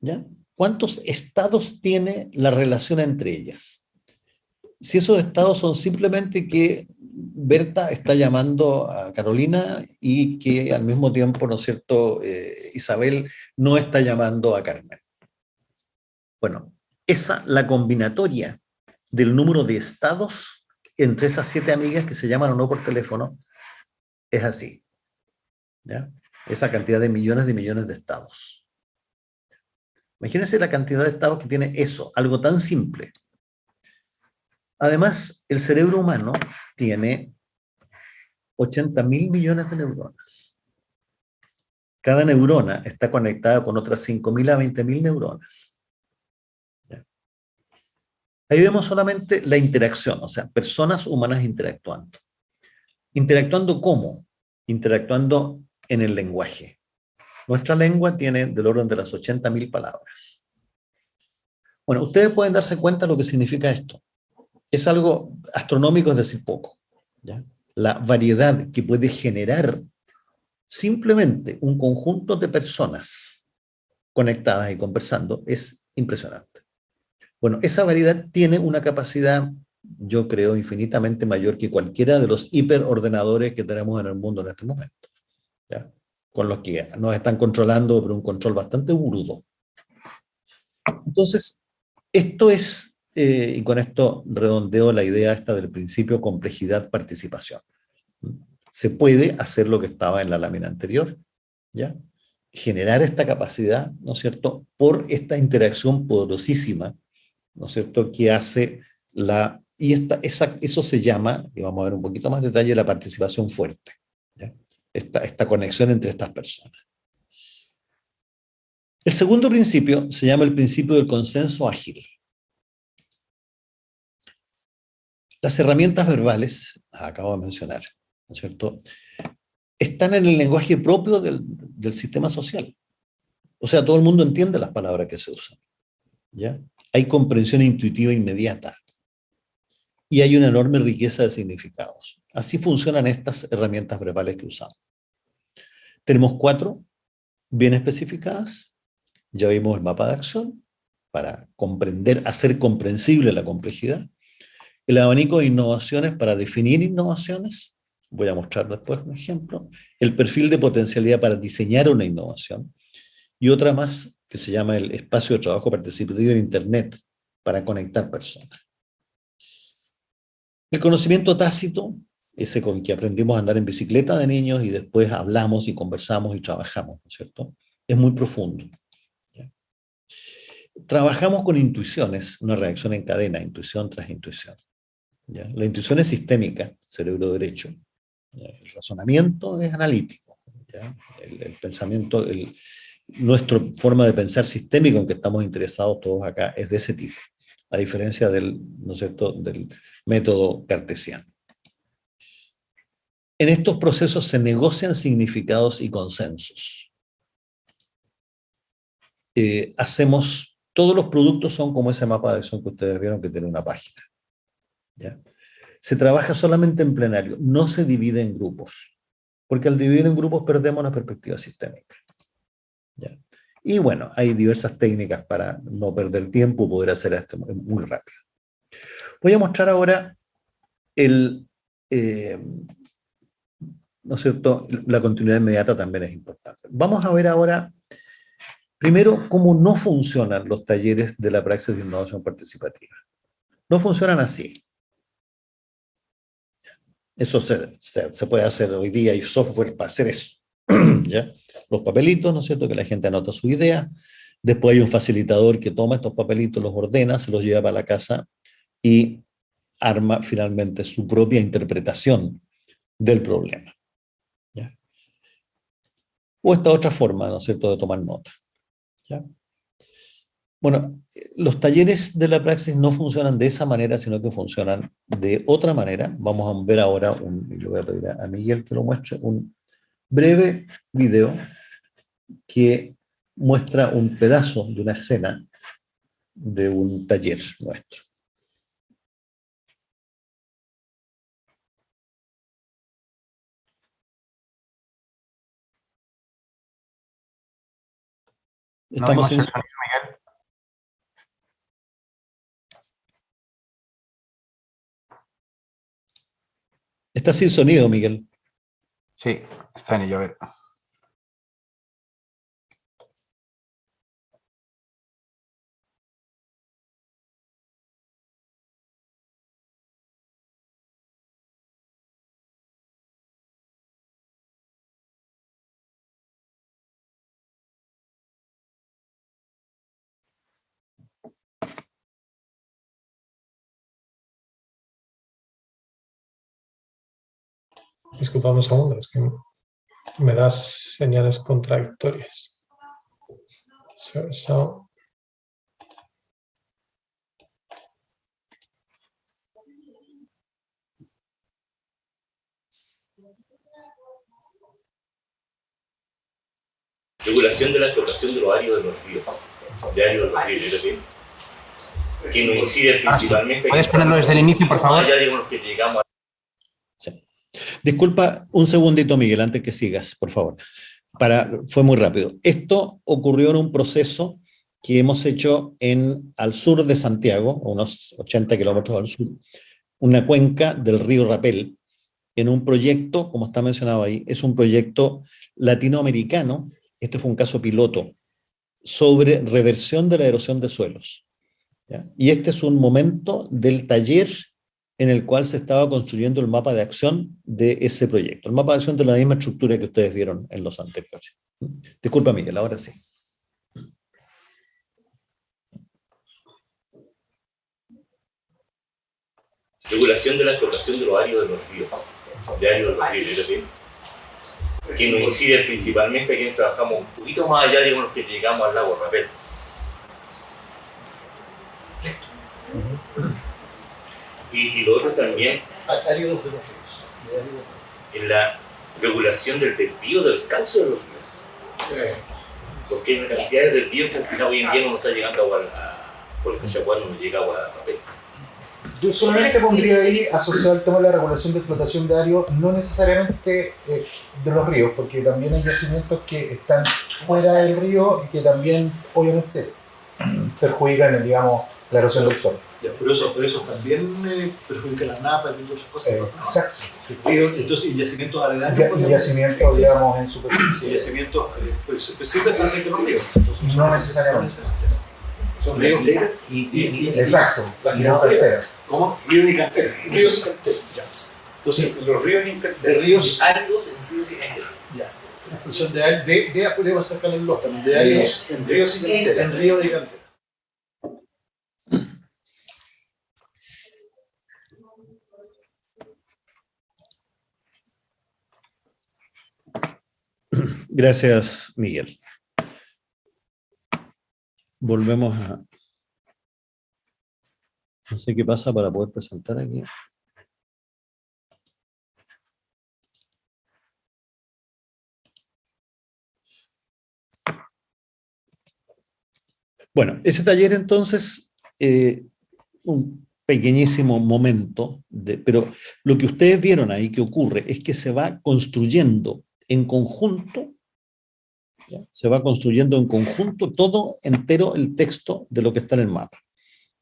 S2: ¿ya? ¿Cuántos estados tiene la relación entre ellas? Si esos estados son simplemente que Berta está llamando a Carolina y que al mismo tiempo, ¿no es cierto?, Isabel no está llamando a Carmen. Bueno, la combinatoria del número de estados entre esas 7 amigas que se llaman o no por teléfono es así, ¿ya? Esa cantidad de millones de estados. Imagínense la cantidad de estados que tiene eso, algo tan simple. Además, el cerebro humano tiene 80.000 millones de neuronas. Cada neurona está conectada con otras 5.000 a 20.000 neuronas. ¿Ya? Ahí vemos solamente la interacción, o sea, personas humanas interactuando. ¿Interactuando cómo? Interactuando en el lenguaje. Nuestra lengua tiene del orden de las 80.000 palabras. Bueno, ustedes pueden darse cuenta de lo que significa esto. Es algo astronómico, es decir, poco, ¿ya? La variedad que puede generar simplemente un conjunto de personas conectadas y conversando es impresionante. Bueno, esa variedad tiene una capacidad, yo creo, infinitamente mayor que cualquiera de los hiperordenadores que tenemos en el mundo en este momento, ¿ya? Con los que nos están controlando, pero un control bastante burdo. Entonces, Esto es, y con esto redondeo la idea esta del principio complejidad-participación. Se puede hacer lo que estaba en la lámina anterior, ¿ya? Generar esta capacidad, ¿no es cierto?, por esta interacción poderosísima, ¿no es cierto?, que hace la... Y eso se llama, y vamos a ver un poquito más detalle, la participación fuerte, ¿ya? Esta conexión entre estas personas. El segundo principio se llama el principio del consenso ágil. Las herramientas verbales, acabo de mencionar, ¿no es cierto?, están en el lenguaje propio del sistema social. O sea, todo el mundo entiende las palabras que se usan, ¿ya? Hay comprensión intuitiva inmediata y hay una enorme riqueza de significados. Así funcionan estas herramientas verbales que usamos. Tenemos 4 bien especificadas. Ya vimos el mapa de acción para comprender, hacer comprensible la complejidad. El abanico de innovaciones para definir innovaciones. Voy a mostrar después un ejemplo. El perfil de potencialidad para diseñar una innovación. Y otra más que se llama el espacio de trabajo participativo en Internet para conectar personas. El conocimiento tácito, ese con que aprendimos a andar en bicicleta de niños y después hablamos y conversamos y trabajamos, ¿no es cierto?, es muy profundo. ¿Ya? Trabajamos con intuiciones, una reacción en cadena, intuición tras intuición. ¿Ya? La intuición es sistémica, cerebro derecho. ¿Ya? El razonamiento es analítico. ¿Ya? El pensamiento, nuestra forma de pensar sistémico en que estamos interesados todos acá es de ese tipo, a diferencia del, ¿no es cierto?, del método cartesiano. En estos procesos se negocian significados y consensos. Todos los productos son como ese mapa de acción que ustedes vieron que tiene una página. ¿Ya? Se trabaja solamente en plenario, no se divide en grupos, porque al dividir en grupos perdemos la perspectiva sistémica. ¿Ya? Y bueno, hay diversas técnicas para no perder tiempo y poder hacer esto muy rápido. Voy a mostrar ahora ¿no es cierto? La continuidad inmediata también es importante. Vamos a ver ahora, primero, cómo no funcionan los talleres de la praxis de innovación participativa. No funcionan así. Eso se puede hacer hoy día, hay software para hacer eso. ¿Ya? Los papelitos, ¿no es cierto?, que la gente anota su idea, después hay un facilitador que toma estos papelitos, los ordena, se los lleva para la casa y arma finalmente su propia interpretación del problema. ¿Ya? O esta otra forma, ¿no es cierto?, de tomar nota. ¿Ya? Bueno, los talleres de la praxis no funcionan de esa manera, sino que funcionan de otra manera. Vamos a ver ahora, le voy a pedir a Miguel que lo muestre, un breve video que muestra un pedazo de una escena de un taller nuestro. Estamos sin...
S3: Miguel.
S2: Está sin sonido, Miguel.
S3: Sí, está en ello, a ver.
S1: Disculpame un segundo, es que me das señales contradictorias. So.
S6: Regulación de la explotación de los áreas de los ríos. De áreas de los ríos, que nos incide principalmente...
S3: ¿Puedes ponerlo desde el inicio, por favor?
S2: Sí. Disculpa un segundito, Miguel, antes que sigas, por favor. Fue muy rápido. Esto ocurrió en un proceso que hemos hecho al sur de Santiago, a unos 80 kilómetros al sur, una cuenca del río Rapel, en un proyecto, como está mencionado ahí, es un proyecto latinoamericano, este fue un caso piloto, sobre reversión de la erosión de suelos. ¿ya? Y este es un momento del taller en el cual se estaba construyendo el mapa de acción de ese proyecto. El mapa de acción de la misma estructura que ustedes vieron en los anteriores. Disculpa, Miguel, ahora sí.
S6: Regulación de la explotación de los áreas de los ríos. De áreas de los ríos, ¿es decir? Que nos incide principalmente a quienes trabajamos un poquito más allá de los que llegamos al lago Rapel. Y lo otro también,
S2: Áridos de los ríos.
S6: en la regulación del desvío del cauce de los ríos. Porque hay una cantidad de desvíos que al final hoy en día no nos está llegando agua por el Cachapual, no nos llega agua a Rapel.
S7: Yo solamente pondría ahí asociado al tema de la regulación de explotación de áreas, no necesariamente de los ríos, porque también hay yacimientos que están fuera del río y que también obviamente perjudican, digamos, la erosión del suelo.
S2: Pero eso también perjudica las napas y otras cosas.
S7: Exacto.
S2: Entonces, ¿y yacimientos aledaños?
S7: Y yacimientos, digamos, en superficie.
S2: Y yacimientos, pues siempre hacen que los ríos. Entonces,
S7: no necesariamente.
S2: Son ríos
S7: exacto, las canteras.
S2: ¿Cómo? Ríos y canteras.
S8: Ríos y canteras.
S2: Entonces,
S8: Los ríos y canteras.
S2: de ríos.
S6: Áridos en ríos y canteras.
S2: Ya. Son de podríamos sacar el los también. De áridos
S8: En ríos y canteras.
S2: en ríos y canteras. Gracias, Miguel. Volvemos a... No sé qué pasa para poder presentar aquí. Bueno, ese taller entonces, un pequeñísimo momento, pero lo que ustedes vieron ahí que ocurre es que se va construyendo en conjunto, ¿ya? Se va construyendo en conjunto todo entero el texto de lo que está en el mapa.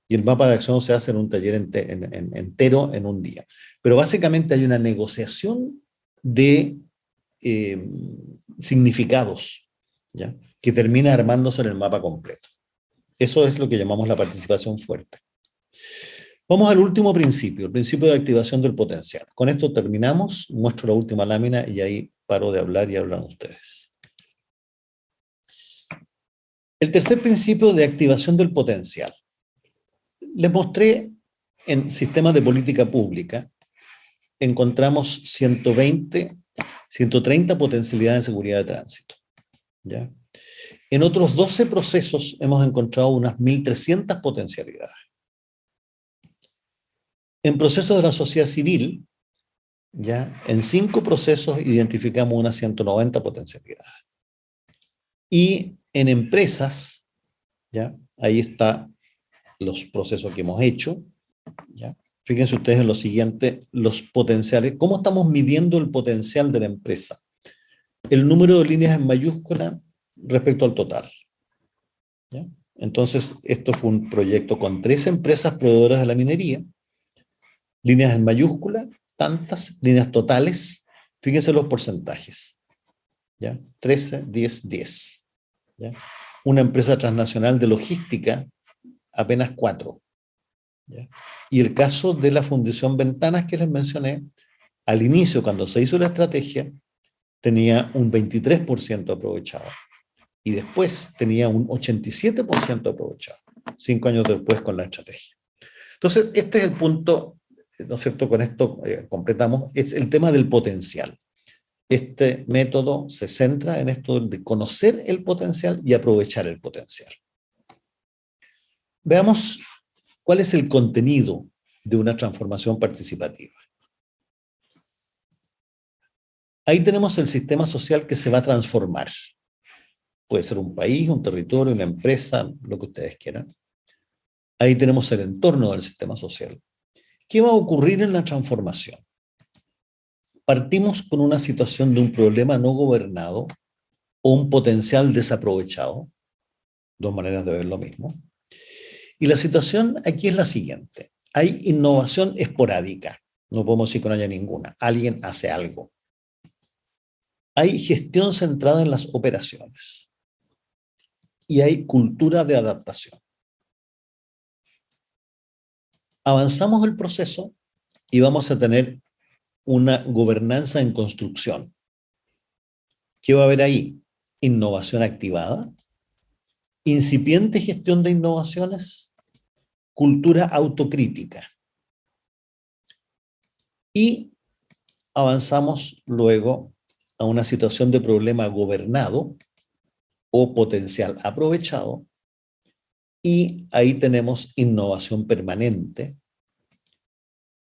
S2: Y el mapa de acción se hace en un taller entero en un día. Pero básicamente hay una negociación de significados, ¿ya? Que termina armándose en el mapa completo. Eso es lo que llamamos la participación fuerte. Vamos al último principio, el principio de activación del potencial. Con esto terminamos, muestro la última lámina y ahí paro de hablar y hablan ustedes. El tercer principio de activación del potencial. Les mostré en sistemas de política pública, encontramos 130 potencialidades de seguridad de tránsito, ¿ya? En otros 12 procesos hemos encontrado unas 1.300 potencialidades. En procesos de la sociedad civil, ¿ya? En 5 procesos identificamos unas 190 potencialidades. Y en empresas, ¿ya? Ahí están los procesos que hemos hecho, ¿ya? Fíjense ustedes en lo siguiente, los potenciales. ¿Cómo estamos midiendo el potencial de la empresa? El número de líneas en mayúscula respecto al total, ¿ya? Entonces, esto fue un proyecto con 3 empresas proveedoras de la minería, líneas en mayúscula, tantas, líneas totales, fíjense los porcentajes, ¿ya? 13, 10, 10, ¿ya? Una empresa transnacional de logística, apenas 4, ¿ya? Y el caso de la Fundación Ventanas que les mencioné, al inicio, cuando se hizo la estrategia, tenía un 23% aprovechado. Y después tenía un 87% aprovechado, 5 años después con la estrategia. Entonces, este es el punto, ¿no es cierto? Con esto completamos, es el tema del potencial. Este método se centra en esto de conocer el potencial y aprovechar el potencial. Veamos cuál es el contenido de una transformación participativa. Ahí tenemos el sistema social que se va a transformar. Puede ser un país, un territorio, una empresa, lo que ustedes quieran. Ahí tenemos el entorno del sistema social. ¿Qué va a ocurrir en la transformación? Partimos con una situación de un problema no gobernado o un potencial desaprovechado. 2 maneras de ver lo mismo. Y la situación aquí es la siguiente. Hay innovación esporádica. No podemos decir que no haya ninguna. Alguien hace algo. Hay gestión centrada en las operaciones. Y hay cultura de adaptación. Avanzamos el proceso y vamos a tener una gobernanza en construcción. ¿Qué va a haber ahí? Innovación activada, incipiente gestión de innovaciones, cultura autocrítica. Y avanzamos luego a una situación de problema gobernado o potencial aprovechado, y ahí tenemos innovación permanente,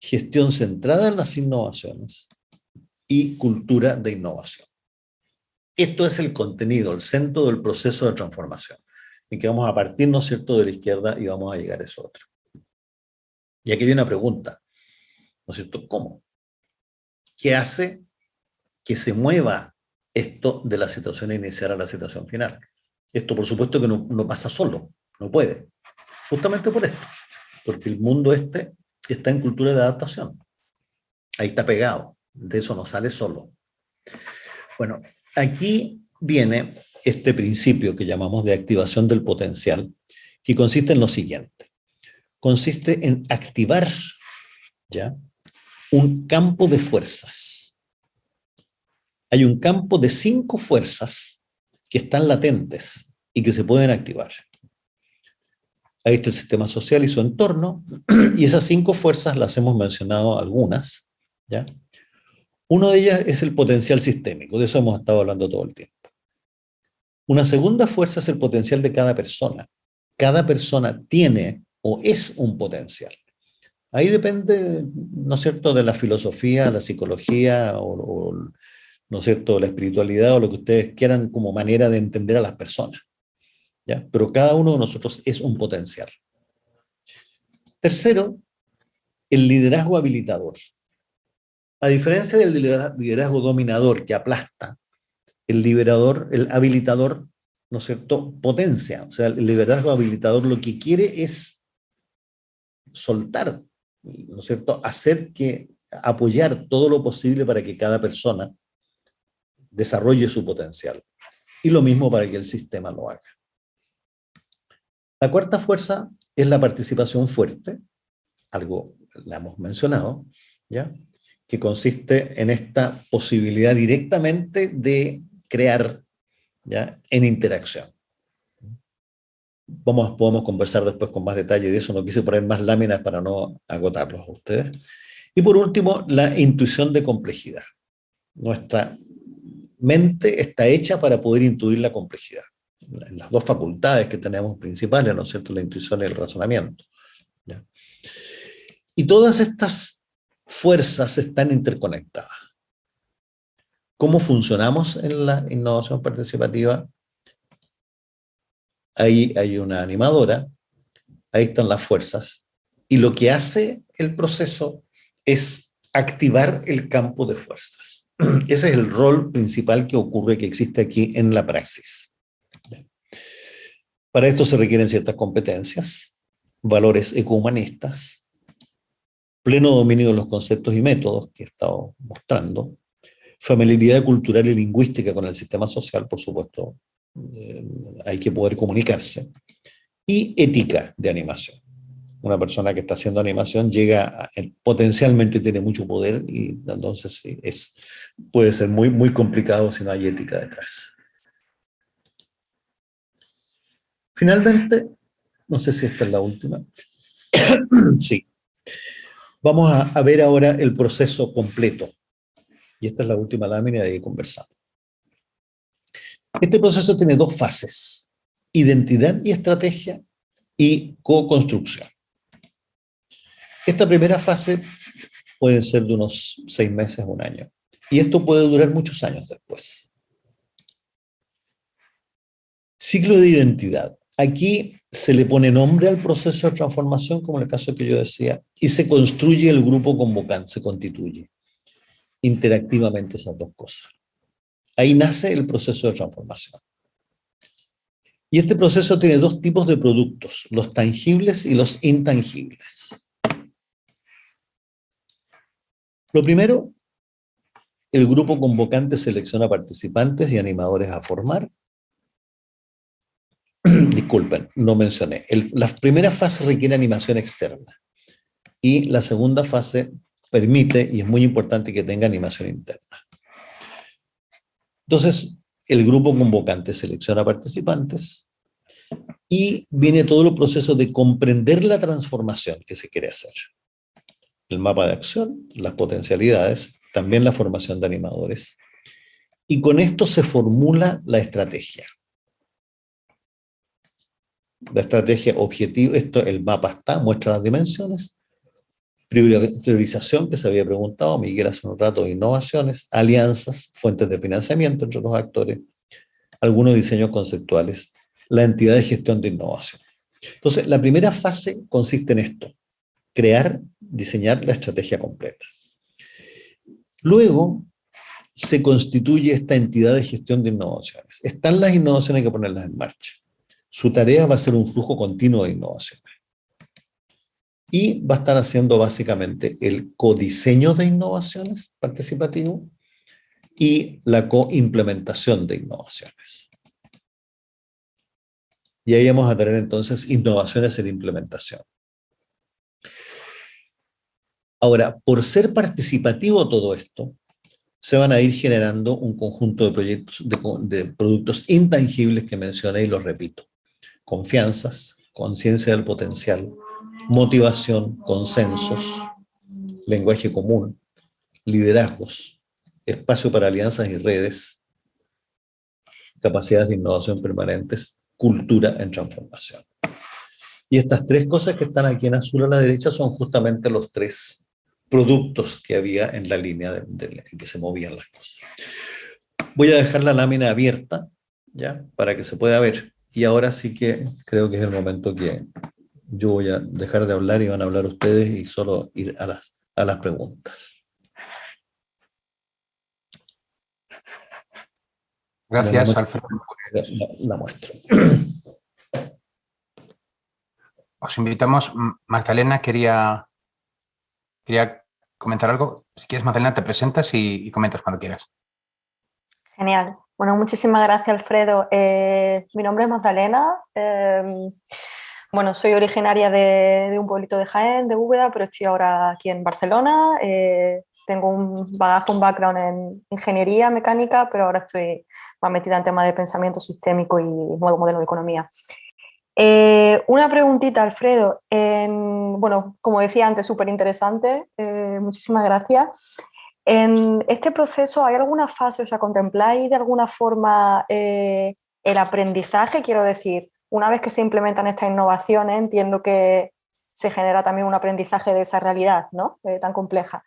S2: gestión centrada en las innovaciones y cultura de innovación. Esto es el contenido, el centro del proceso de transformación, en que vamos a partir, ¿no es cierto?, de la izquierda y vamos a llegar a eso otro. Y aquí hay una pregunta, ¿no es cierto? ¿Cómo? ¿Qué hace que se mueva esto de la situación inicial a la situación final? Esto, por supuesto, que no pasa solo, no puede. Justamente por esto, porque el mundo está en cultura de adaptación. Ahí está pegado, de eso no sale solo. Bueno, aquí viene este principio que llamamos de activación del potencial, que consiste en lo siguiente. Consiste en activar, ¿ya?, un campo de fuerzas. Hay un campo de 5 fuerzas que están latentes y que se pueden activar. Ahí está el sistema social y su entorno, y esas 5 fuerzas las hemos mencionado algunas, ¿ya? Una de ellas es el potencial sistémico, de eso hemos estado hablando todo el tiempo. Una segunda fuerza es el potencial de cada persona. Cada persona tiene o es un potencial. Ahí depende, ¿no es cierto?, de la filosofía, la psicología, ¿no es cierto?, la espiritualidad, o lo que ustedes quieran como manera de entender a las personas, ¿ya? Pero cada uno de nosotros es un potencial. Tercero, el liderazgo habilitador. A diferencia del liderazgo dominador que aplasta, el habilitador, ¿no es cierto?, potencia. O sea, el liderazgo habilitador lo que quiere es soltar, ¿no es cierto?, apoyar todo lo posible para que cada persona desarrolle su potencial. Y lo mismo para que el sistema lo haga. La cuarta fuerza es la participación fuerte, algo la hemos mencionado, ¿ya?, que consiste en esta posibilidad directamente de crear, ¿ya?, en interacción. Podemos conversar después con más detalle de eso, no quise poner más láminas para no agotarlos a ustedes. Y por último, la intuición de complejidad. Nuestra mente está hecha para poder intuir la complejidad. Las 2 facultades que tenemos principales, ¿no es cierto?, la intuición y el razonamiento, ¿ya? Y todas estas fuerzas están interconectadas. ¿Cómo funcionamos en la innovación participativa? Ahí hay una animadora, ahí están las fuerzas, y lo que hace el proceso es activar el campo de fuerzas. Ese es el rol principal que existe aquí en la praxis. Para esto se requieren ciertas competencias, valores ecohumanistas, pleno dominio de los conceptos y métodos que he estado mostrando, familiaridad cultural y lingüística con el sistema social, por supuesto, hay que poder comunicarse, y ética de animación. Una persona que está haciendo animación potencialmente tiene mucho poder, y entonces puede ser muy, muy complicado si no hay ética detrás. Finalmente, no sé si esta es la última. Sí. Vamos a ver ahora el proceso completo. Y esta es la última lámina de conversar. Este proceso tiene 2 fases: identidad y estrategia, y co-construcción. Esta primera fase puede ser de unos 6 meses, 1 año. Y esto puede durar muchos años después. Ciclo de identidad. Aquí se le pone nombre al proceso de transformación, como en el caso que yo decía, y se construye el grupo convocante, se constituye interactivamente esas 2 cosas. Ahí nace el proceso de transformación. Y este proceso tiene 2 tipos de productos: los tangibles y los intangibles. Lo primero, el grupo convocante selecciona participantes y animadores a formar. Disculpen, no mencioné. La primera fase requiere animación externa. Y la segunda fase permite, y es muy importante, que tenga animación interna. Entonces, el grupo convocante selecciona participantes y viene todo el proceso de comprender la transformación que se quiere hacer. El mapa de acción, las potencialidades, también la formación de animadores. Y con esto se formula la estrategia. La estrategia objetivo, el mapa está, muestra las dimensiones, priorización que se había preguntado Miguel hace un rato, innovaciones, alianzas, fuentes de financiamiento entre los actores, algunos diseños conceptuales, la entidad de gestión de innovación. Entonces, la primera fase consiste en esto, crear, diseñar la estrategia completa. Luego, se constituye esta entidad de gestión de innovaciones. Están las innovaciones, hay que ponerlas en marcha. Su tarea va a ser un flujo continuo de innovaciones. Y va a estar haciendo básicamente el codiseño de innovaciones participativo y la coimplementación de innovaciones. Y ahí vamos a tener entonces innovaciones en implementación. Ahora, por ser participativo todo esto, se van a ir generando un conjunto de proyectos, de productos intangibles que mencioné y los repito. Confianzas, conciencia del potencial, motivación, consensos, lenguaje común, liderazgos, espacio para alianzas y redes, capacidades de innovación permanentes, cultura en transformación. Y estas tres cosas que están aquí en azul a la derecha son justamente los tres productos que había en la línea en que se movían las cosas. Voy a dejar la lámina abierta, ¿ya? Para que se pueda ver. Y ahora sí que creo que es el momento que yo voy a dejar de hablar y van a hablar ustedes y solo ir a las preguntas.
S3: Gracias, Alfredo.
S2: La muestro.
S3: Os invitamos. Magdalena quería comentar algo. Si quieres, Magdalena, te presentas y comentas cuando quieras.
S9: Genial. Bueno, muchísimas gracias, Alfredo. Mi nombre es Magdalena. Bueno, soy originaria de un pueblito de Jaén, de Úbeda, pero estoy ahora aquí en Barcelona. Tengo un background en ingeniería mecánica, pero ahora estoy más metida en temas de pensamiento sistémico y nuevo modelo de economía. Una preguntita, Alfredo. Bueno, como decía antes, súper interesante. Muchísimas gracias. En este proceso, ¿hay alguna fase, o sea, contempláis de alguna forma el aprendizaje? Quiero decir, una vez que se implementan estas innovaciones, entiendo que se genera también un aprendizaje de esa realidad, ¿no? Tan compleja.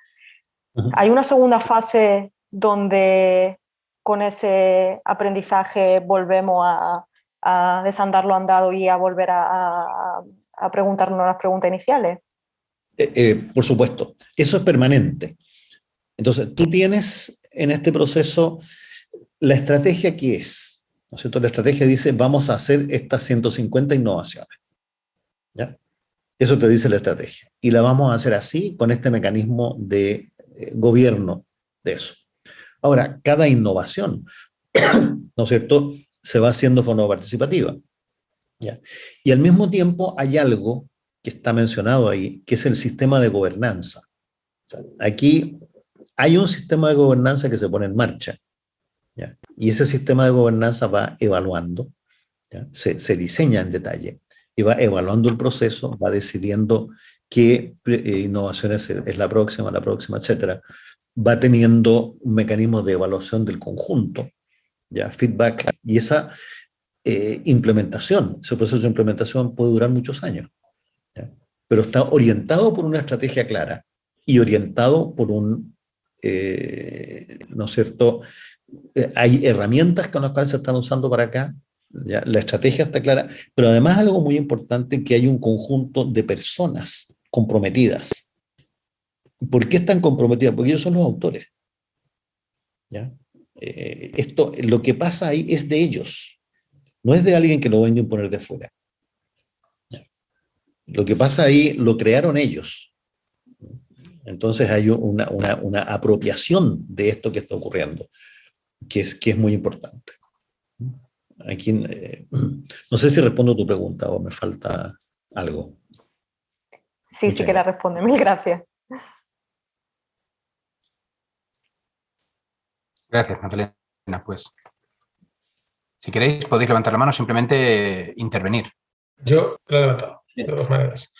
S9: Uh-huh. ¿Hay una segunda fase donde con ese aprendizaje volvemos a desandar lo andado y a volver a preguntarnos las preguntas iniciales?
S2: Por supuesto, eso es permanente. Entonces, tú tienes en este proceso la estrategia que es, ¿no es cierto? La estrategia dice, vamos a hacer estas 150 innovaciones, ¿ya? Eso te dice la estrategia. Y la vamos a hacer así, con este mecanismo de gobierno de eso. Ahora, cada innovación, ¿no es cierto?, se va haciendo de forma participativa, ¿ya? Y al mismo tiempo hay algo que está mencionado ahí, que es el sistema de gobernanza. O sea, aquí hay un sistema de gobernanza que se pone en marcha, ¿ya? Y ese sistema de gobernanza va evaluando, ¿ya? Se diseña en detalle y va evaluando el proceso, va decidiendo qué innovaciones es la próxima, etcétera. Va teniendo un mecanismo de evaluación del conjunto, ¿ya? Feedback, y esa implementación, ese proceso de implementación puede durar muchos años, ¿ya? Pero está orientado por una estrategia clara y orientado por un ¿no es cierto? Hay herramientas con las cuales se están usando para acá, ¿ya? La estrategia está clara, pero además algo muy importante, que hay un conjunto de personas comprometidas. ¿Por qué están comprometidas? Porque ellos son los autores, ¿ya? Lo que pasa ahí es de ellos, no es de alguien que lo venga a imponer de fuera, ¿ya? Lo que pasa ahí lo crearon ellos. Entonces hay una apropiación de esto que está ocurriendo, que es muy importante. Aquí, no sé si respondo a tu pregunta o me falta algo.
S9: Sí, sí que la responde. Mil gracias.
S3: Gracias, Magdalena. Pues, si queréis, podéis levantar la mano, simplemente intervenir.
S1: Yo lo he levantado, de todas maneras.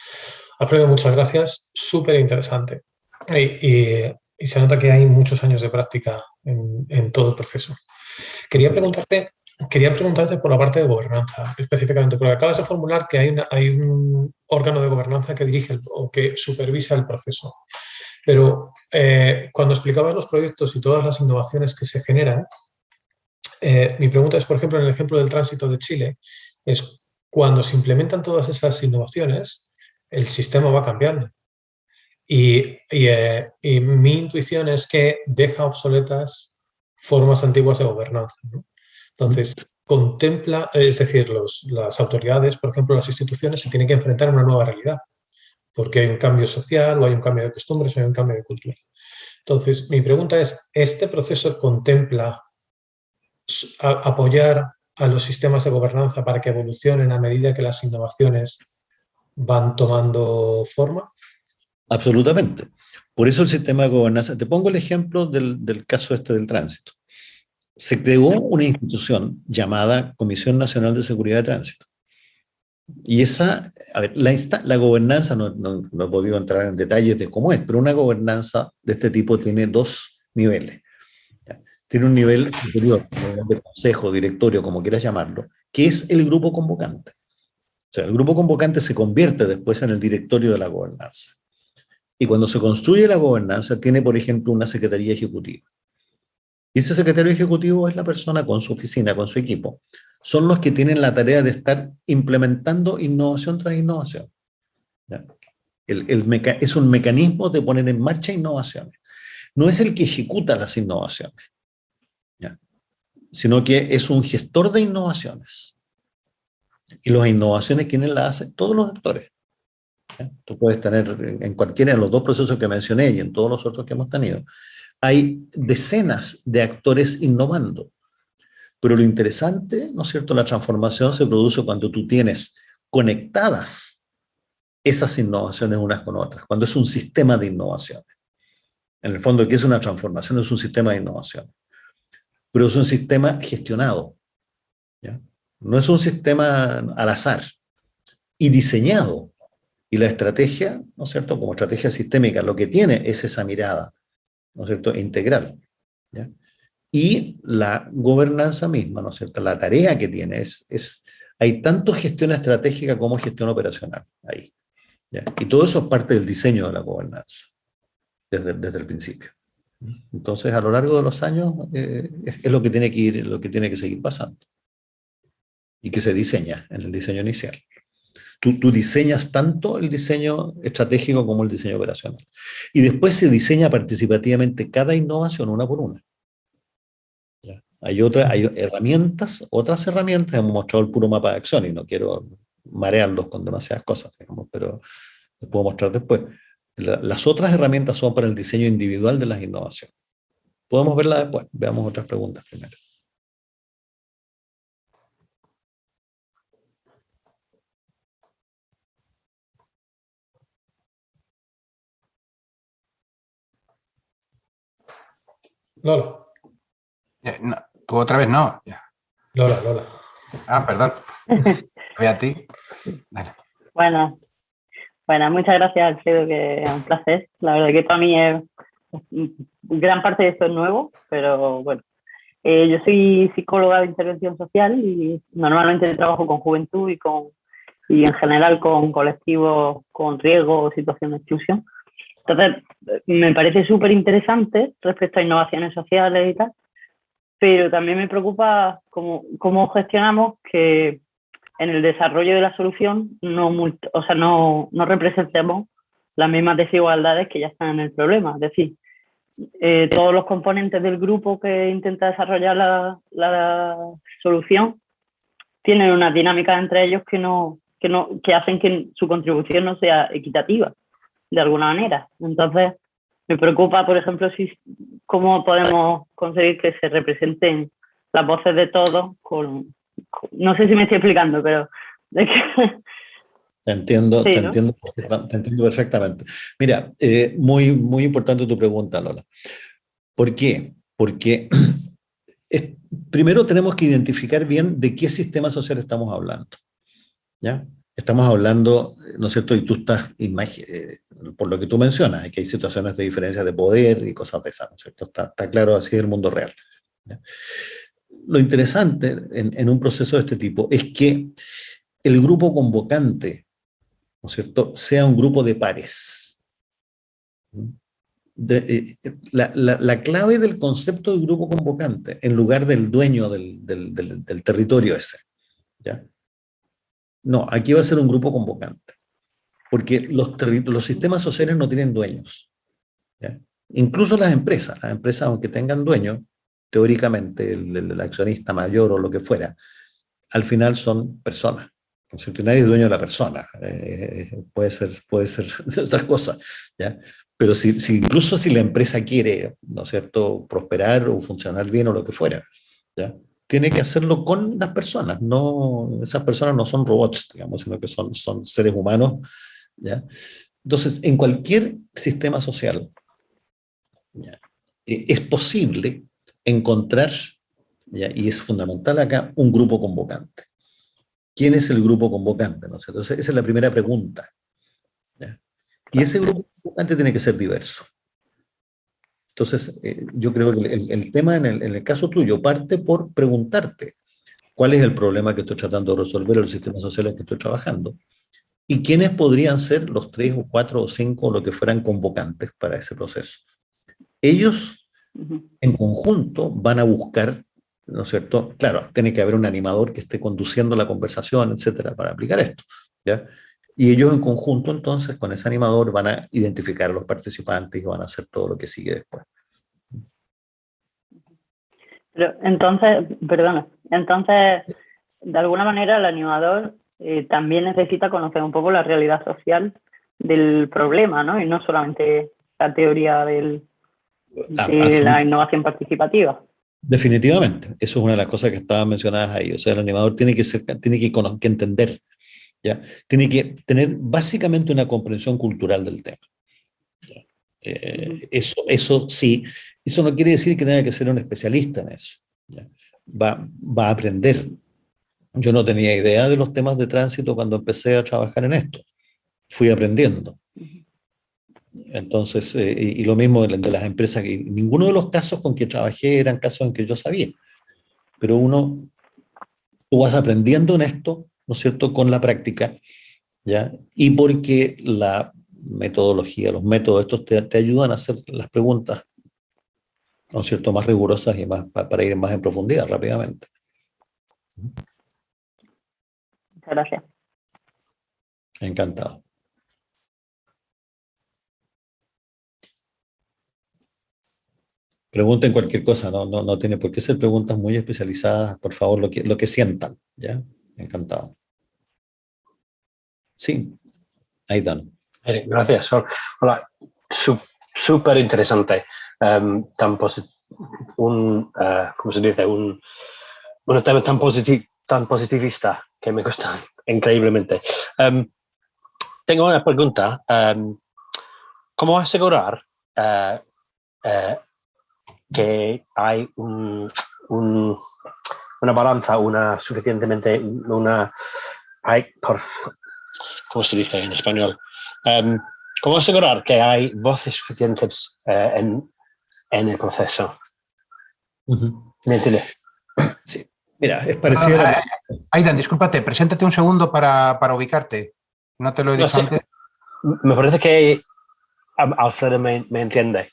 S1: Alfredo, muchas gracias. Súper interesante. Y se nota que hay muchos años de práctica en todo el proceso. Quería preguntarte por la parte de gobernanza, específicamente, porque acabas de formular que hay un órgano de gobernanza que dirige o que supervisa el proceso. Pero cuando explicabas los proyectos y todas las innovaciones que se generan, mi pregunta es, por ejemplo, en el ejemplo del tránsito de Chile, es cuando se implementan todas esas innovaciones, el sistema va cambiando. Y mi intuición es que deja obsoletas formas antiguas de gobernanza, ¿no? Entonces, contempla, es decir, las autoridades, por ejemplo, las instituciones, se tienen que enfrentar a una nueva realidad, porque hay un cambio social, o hay un cambio de costumbres, o hay un cambio de cultura. Entonces, mi pregunta es, ¿este proceso contempla apoyar a los sistemas de gobernanza para que evolucionen a medida que las innovaciones van tomando forma?
S2: Absolutamente. Por eso el sistema de gobernanza, te pongo el ejemplo del caso este del tránsito. Se creó una institución llamada Comisión Nacional de Seguridad de Tránsito. Y esa, a ver, la gobernanza, no he podido entrar en detalles de cómo es, pero una gobernanza de este tipo tiene dos niveles. ¿Ya? Tiene un nivel superior, un nivel de consejo, directorio, como quieras llamarlo, que es el grupo convocante. O sea, el grupo convocante se convierte después en el directorio de la gobernanza. Y cuando se construye la gobernanza, tiene, por ejemplo, una secretaría ejecutiva. Y ese secretario ejecutivo es la persona con su oficina, con su equipo. Son los que tienen la tarea de estar implementando innovación tras innovación. ¿Ya? Es un mecanismo de poner en marcha innovaciones. No es el que ejecuta las innovaciones, ¿ya? Sino que es un gestor de innovaciones. Y las innovaciones, ¿quiénes las hacen? Todos los actores. ¿Ya? Tú puedes tener en cualquiera de los dos procesos que mencioné y en todos los otros que hemos tenido, hay decenas de actores innovando. Pero lo interesante, ¿no es cierto?, la transformación se produce cuando tú tienes conectadas esas innovaciones unas con otras, cuando es un sistema de innovaciones. En el fondo, ¿qué es una transformación? Es un sistema de innovación. Pero es un sistema gestionado, ¿ya? No es un sistema al azar y diseñado. Y la estrategia, ¿no es cierto?, como estrategia sistémica, lo que tiene es esa mirada, ¿no es cierto?, integral, ¿ya? Y la gobernanza misma, ¿no es cierto?, la tarea que tiene hay tanto gestión estratégica como gestión operacional ahí, ¿ya? Y todo eso es parte del diseño de la gobernanza, desde el principio. Entonces, a lo largo de los años, es lo que tiene que ir, lo que tiene que seguir pasando. Y que se diseña en el diseño inicial. Tú diseñas tanto el diseño estratégico como el diseño operacional. Y después se diseña participativamente cada innovación una por una. ¿Ya? Hay otras herramientas, hemos mostrado el puro mapa de acción y no quiero marearlos con demasiadas cosas, digamos, pero les puedo mostrar después. Las otras herramientas son para el diseño individual de las innovaciones. Podemos verla después, veamos otras preguntas primero.
S1: Lola.
S3: No, tú otra vez no.
S1: Lola.
S3: Ah, perdón. Voy a ti. Dale.
S10: Bueno, muchas gracias, Alfredo, que es un placer. La verdad que para mí gran parte de esto es nuevo, pero bueno. Yo soy psicóloga de intervención social y normalmente trabajo con juventud y en general con colectivos con riesgo o situación de exclusión. Entonces, me parece súper interesante respecto a innovaciones sociales y tal, pero también me preocupa cómo gestionamos que en el desarrollo de la solución no representemos las mismas desigualdades que ya están en el problema. Es decir, todos los componentes del grupo que intenta desarrollar la solución tienen unas dinámicas entre ellos que hacen que su contribución no sea equitativa de alguna manera. Entonces, me preocupa, por ejemplo, cómo podemos conseguir que se representen las voces de todos no sé si me estoy explicando, pero...
S2: Te entiendo,
S10: Sí,
S2: te
S10: ¿no?
S2: entiendo, te entiendo perfectamente. Mira, muy, muy importante tu pregunta, Lola. ¿Por qué? Porque primero tenemos que identificar bien de qué sistema social estamos hablando, ¿ya? Estamos hablando, ¿no es cierto? Y tú estás, por lo que tú mencionas, que hay situaciones de diferencia de poder y cosas de esas, ¿no es cierto? Está claro, así es el mundo real, ¿ya? Lo interesante en un proceso de este tipo es que el grupo convocante, ¿no es cierto?, sea un grupo de pares. La clave del concepto de grupo convocante, en lugar del dueño del territorio ese, ¿ya? No, aquí va a ser un grupo convocante, porque los sistemas sociales no tienen dueños, ¿ya? Incluso las empresas, aunque tengan dueños, teóricamente el accionista mayor o lo que fuera, al final son personas. ¿No es cierto? Nadie es dueño de la persona, puede ser de otras cosas, ¿ya? Pero incluso si la empresa quiere, ¿no es cierto?, prosperar o funcionar bien o lo que fuera, ¿ya?, tiene que hacerlo con las personas. No, esas personas no son robots, digamos, sino que son seres humanos, ¿ya? Entonces, en cualquier sistema social, ¿ya?, es posible encontrar, ¿ya?, y es fundamental acá, un grupo convocante. ¿Quién es el grupo convocante? ¿No? Entonces, esa es la primera pregunta, ¿ya? Y ese grupo convocante tiene que ser diverso. Entonces, yo creo que el tema en el caso tuyo parte por preguntarte cuál es el problema que estoy tratando de resolver en el sistema social en que estoy trabajando y quiénes podrían ser los 3 o 4 o 5 o lo que fueran convocantes para ese proceso. Ellos, en conjunto, van a buscar, ¿no es cierto? Claro, tiene que haber un animador que esté conduciendo la conversación, etcétera, para aplicar esto, ¿ya? Y ellos en conjunto, entonces, con ese animador van a identificar a los participantes y van a hacer todo lo que sigue después.
S10: Pero entonces, perdona, entonces, de alguna manera el animador también necesita conocer un poco la realidad social del problema, ¿no? Y no solamente la teoría de la innovación participativa.
S2: Definitivamente, eso es una de las cosas que estaban mencionadas ahí. O sea, el animador tiene que entender, ¿ya? Tiene que tener básicamente una comprensión cultural del tema, ¿ya? Eso sí, eso no quiere decir que tenga que ser un especialista en eso, ¿ya? Va a aprender. Yo no tenía idea de los temas de tránsito cuando empecé a trabajar en esto. Fui aprendiendo. Entonces, y lo mismo de las empresas, que ninguno de los casos con que trabajé eran casos en que yo sabía. Pero tú vas aprendiendo en esto, ¿no es cierto?, con la práctica, ¿ya? Y porque la metodología, los métodos estos te ayudan a hacer las preguntas, ¿no es cierto?, más rigurosas y más para ir más en profundidad rápidamente.
S10: Muchas gracias.
S2: Encantado. Pregunten cualquier cosa, no tiene por qué ser preguntas muy especializadas, por favor, lo que sientan, ¿ya? Encantado. Sí, Aidan.
S11: Gracias. Hola, súper interesante. ¿Cómo se dice? Un tema tan positivista que me gusta increíblemente. Tengo una pregunta. ¿Cómo asegurar que hay una balanza, ¿cómo se dice en español? ¿Cómo asegurar que hay voces suficientes en el proceso? ¿Me entiendes?
S2: Sí, mira, es parecido a...
S3: Aidan, discúlpate, preséntate un segundo para ubicarte. No te lo he dicho antes.
S11: Me parece que Alfredo me entiende.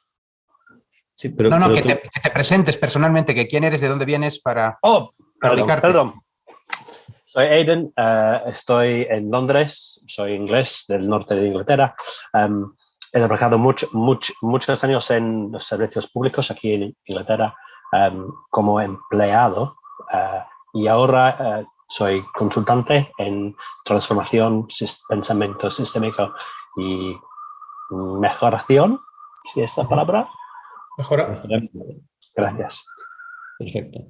S2: Sí, pero
S3: que te presentes personalmente, que quién eres, de dónde vienes para ubicarte.
S11: Perdón. Soy Aidan, estoy en Londres, soy inglés, del norte de Inglaterra. He trabajado muchos años en los servicios públicos aquí en Inglaterra como empleado y ahora soy consultante en transformación, pensamiento sistémico y mejoración, si es la palabra.
S1: Mejora.
S11: Gracias.
S2: Perfecto.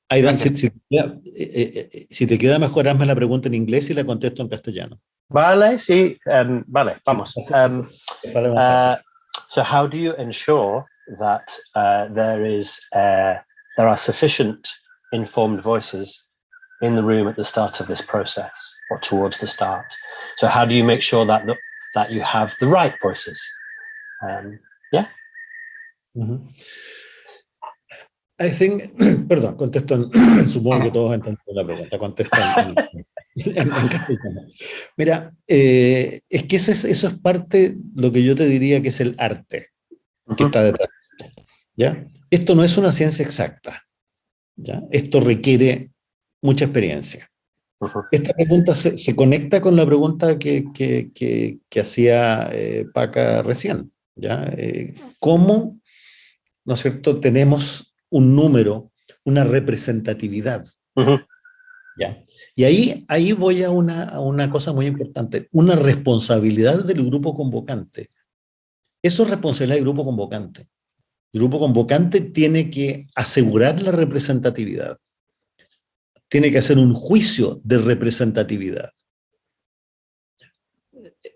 S2: Aidan, si te queda mejor, hazme la pregunta en inglés y la contesto en castellano.
S11: Vale, sí, vale, vamos. So how do you ensure that there are sufficient informed voices in the room at the start of this process or towards the start? So how do you make sure that you have the right voices? Yeah.
S2: Mm-hmm. I think, perdón, contesto supongo que todos entendieron la pregunta, contesto en castellano. Mira, es que eso es parte, lo que yo te diría que es el arte que está detrás. ¿Ya? Esto no es una ciencia exacta, ¿ya? Esto requiere mucha experiencia. Esta pregunta se conecta con la pregunta que hacía Paca recién, ¿ya? ¿Cómo, no es cierto, tenemos un número, una representatividad? ¿Ya? Y ahí voy a una cosa muy importante, una responsabilidad del grupo convocante. Eso es responsabilidad del grupo convocante. El grupo convocante tiene que asegurar la representatividad, tiene que hacer un juicio de representatividad.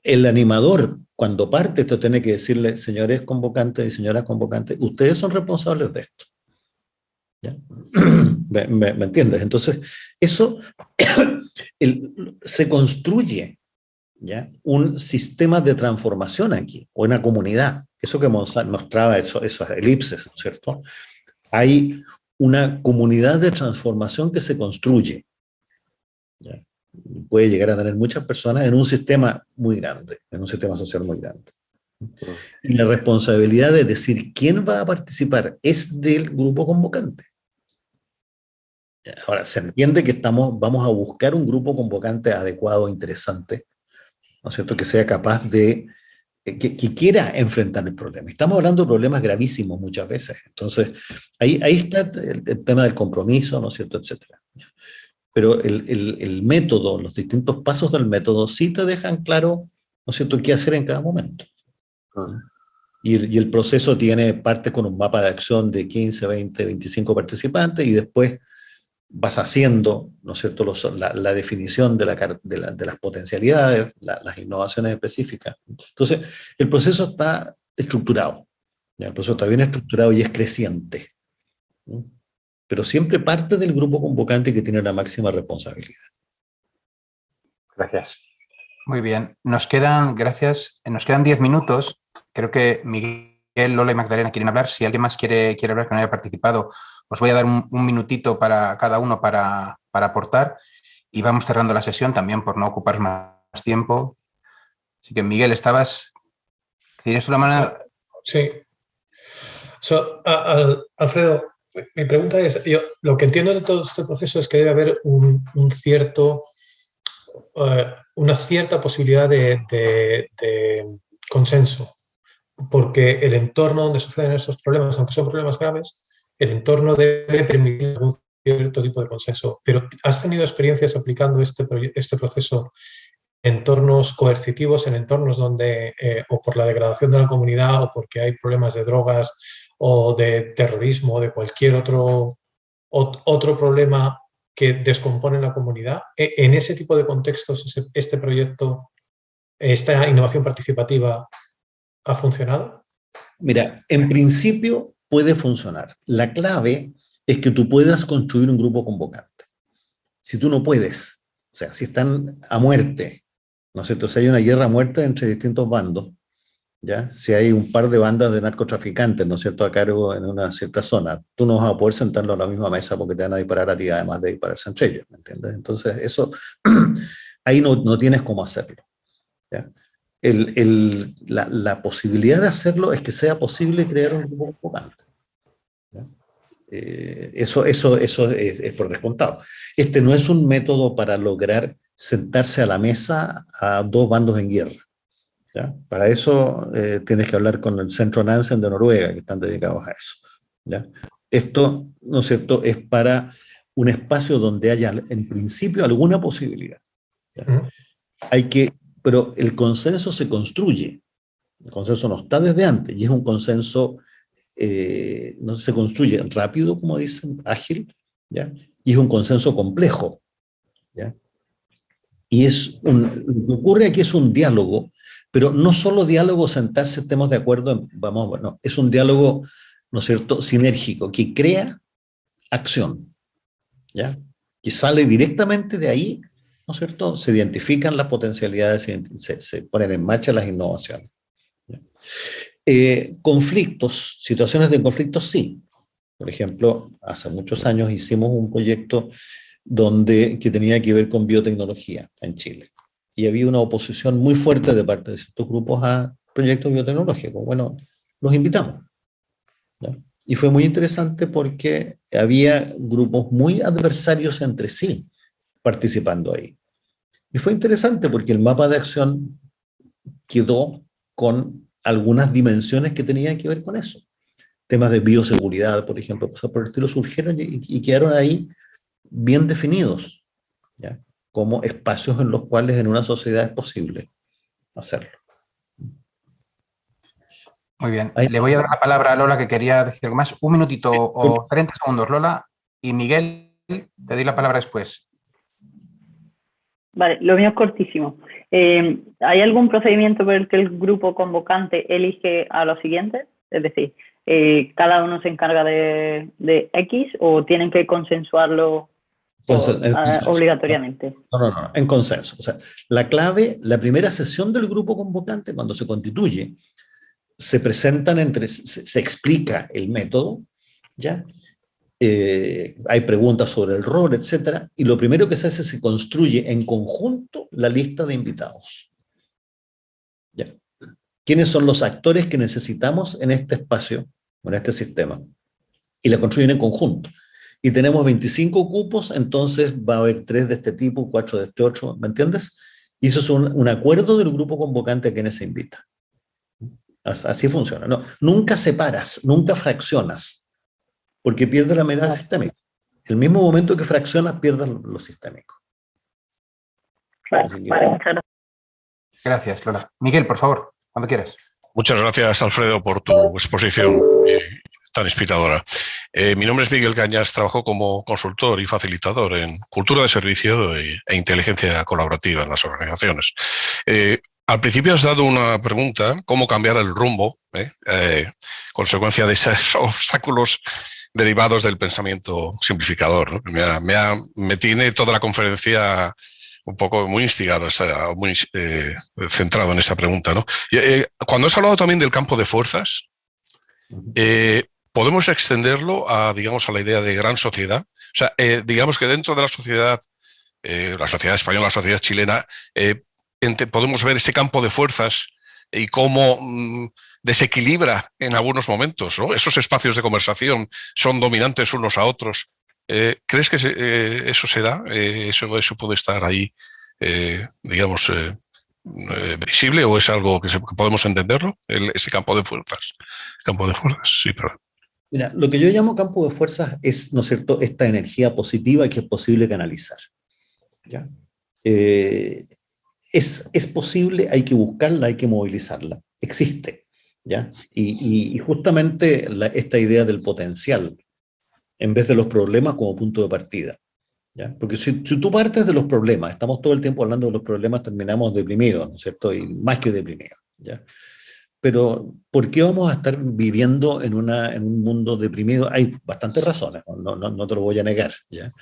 S2: El animador, cuando parte esto, tiene que decirle, señores convocantes y señoras convocantes, ustedes son responsables de esto. ¿Ya? ¿Me entiendes? Entonces, eso se construye, ¿ya? Un sistema de transformación aquí, o una comunidad. Eso que mostraba esas elipses, ¿no es cierto? Hay una comunidad de transformación que se construye, ¿ya? Puede llegar a tener muchas personas en un sistema muy grande, en un sistema social muy grande. Y la responsabilidad de decir quién va a participar es del grupo convocante. Ahora, se entiende que vamos a buscar un grupo convocante adecuado, interesante, ¿no es cierto?, que sea capaz de, que quiera enfrentar el problema. Estamos hablando de problemas gravísimos muchas veces. Entonces, ahí está el tema del compromiso, ¿no es cierto?, etcétera. Pero el método, los distintos pasos del método sí te dejan claro, ¿no es cierto?, qué hacer en cada momento. Y el proceso tiene parte con un mapa de acción de 15, 20, 25 participantes y después vas haciendo, ¿no es cierto?, la definición de las potencialidades, las innovaciones específicas. Entonces, el proceso está estructurado, ¿ya? El proceso está bien estructurado y es creciente, ¿no? Pero siempre parte del grupo convocante que tiene la máxima responsabilidad.
S11: Gracias.
S3: Muy bien. Nos quedan 10 minutos. Creo que Miguel, Lola y Magdalena quieren hablar. Si alguien más quiere hablar que no haya participado, os voy a dar un minutito para cada uno para aportar y vamos cerrando la sesión también por no ocupar más tiempo. Así que, Miguel, ¿tienes una manera?
S1: Sí. Alfredo, mi pregunta es, yo lo que entiendo de todo este proceso es que debe haber una cierta posibilidad de consenso, porque el entorno donde suceden esos problemas, aunque son problemas graves, el entorno debe permitir un cierto tipo de consenso. Pero ¿has tenido experiencias aplicando este proceso en entornos coercitivos, en entornos donde, o por la degradación de la comunidad, o porque hay problemas de drogas, o de terrorismo, o de cualquier otro problema que descompone la comunidad? En ese tipo de contextos, este proyecto, esta innovación participativa, ¿ha funcionado?
S2: Mira, en principio puede funcionar. La clave es que tú puedas construir un grupo convocante. Si tú no puedes, o sea, si están a muerte, ¿no es cierto?, si hay una guerra a muerte entre distintos bandos, ¿ya? Si hay un par de bandas de narcotraficantes, ¿no es cierto?, a cargo en una cierta zona, tú no vas a poder sentarlo a la misma mesa porque te van a disparar a ti, además de dispararse entre ellos, ¿me entiendes? Entonces, eso, ahí no tienes cómo hacerlo, ¿ya? La posibilidad de hacerlo es que sea posible crear un grupo convocante, ¿ya? Eso es por descontado. Este no es un método para lograr sentarse a la mesa a dos bandos en guerra, ¿ya? Para eso tienes que hablar con el Centro Nansen de Noruega, que están dedicados a eso, ¿ya? Esto, ¿no es cierto?, es para un espacio donde haya en principio alguna posibilidad, ¿ya? Pero el consenso se construye. El consenso no está desde antes, y es un consenso, no se construye rápido, como dicen, ágil, ¿ya? Y es un consenso complejo, ¿ya? Y lo que ocurre aquí es un diálogo, pero no solo diálogo, sentarse, estemos de acuerdo, no, es un diálogo, ¿no es cierto?, sinérgico, que crea acción, ¿ya? Que sale directamente de ahí, ¿no es cierto?, se identifican las potencialidades, se ponen en marcha las innovaciones. Conflictos, situaciones de conflictos, sí. Por ejemplo, hace muchos años hicimos un proyecto que tenía que ver con biotecnología en Chile. Y había una oposición muy fuerte de parte de ciertos grupos a proyectos biotecnológicos. Bueno, los invitamos, ¿ya? Y fue muy interesante porque había grupos muy adversarios entre sí participando ahí. Y fue interesante porque el mapa de acción quedó con algunas dimensiones que tenían que ver con eso. Temas de bioseguridad, por ejemplo, cosas por el estilo, surgieron y quedaron ahí bien definidos, ¿ya?, como espacios en los cuales en una sociedad es posible hacerlo.
S3: Muy bien. Le voy a dar la palabra a Lola, que quería decir algo más. Un minutito o 30 segundos, Lola. Y Miguel, te doy la palabra después.
S10: Vale, lo mío es cortísimo. ¿Hay algún procedimiento por el que el grupo convocante elige a los siguientes? Es decir, ¿cada uno se encarga de X o tienen que consensuarlo obligatoriamente?
S2: No, en consenso. O sea, la clave, la primera sesión del grupo convocante, cuando se constituye, se presentan se explica el método, ¿ya? Hay preguntas sobre el rol, etcétera, y lo primero que se hace es se construye en conjunto la lista de invitados. ¿Ya? ¿Quiénes son los actores que necesitamos en este espacio, en este sistema? Y la construyen en conjunto. Y tenemos 25 cupos, entonces va a haber 3 de este tipo, 4 de este otro, ¿me entiendes? Y eso es un acuerdo del grupo convocante a quienes se invita. Así funciona. No, nunca separas, nunca fraccionas, porque pierde la mirada sistémica. El mismo momento que fraccionas, pierdes lo sistémico.
S3: Gracias, Lola. Miguel, por favor, cuando quieras.
S12: Muchas gracias, Alfredo, por tu exposición tan inspiradora. Mi nombre es Miguel Cañas, trabajo como consultor y facilitador en cultura de servicio e inteligencia colaborativa en las organizaciones. Al principio has dado una pregunta, ¿cómo cambiar el rumbo? Consecuencia de esos obstáculos derivados del pensamiento simplificador, ¿no? Me tiene toda la conferencia un poco muy instigado, muy centrado en esa pregunta, ¿no? Cuando has hablado también del campo de fuerzas, podemos extenderlo a, digamos, a la idea de gran sociedad. O sea, digamos que dentro de la sociedad española, la sociedad chilena, podemos ver ese campo de fuerzas y cómo desequilibra en algunos momentos, ¿no? Esos espacios de conversación son dominantes unos a otros. ¿Crees que eso se da? ¿Eso puede estar ahí, digamos, visible, o es algo que podemos entenderlo? Ese campo de fuerzas. Campo de fuerzas, sí, perdón.
S2: Mira, lo que yo llamo campo de fuerzas es, ¿no es cierto?, esta energía positiva que es posible canalizar, ¿ya? Es posible, hay que buscarla, hay que movilizarla. Existe, ¿ya? Y justamente esta idea del potencial, en vez de los problemas como punto de partida, ¿ya? Porque si tú partes de los problemas, estamos todo el tiempo hablando de los problemas, terminamos deprimidos, ¿no es cierto? Y más que deprimidos, ¿ya? Pero, ¿por qué vamos a estar viviendo en un mundo deprimido? Hay bastantes razones, no te lo voy a negar, ¿ya?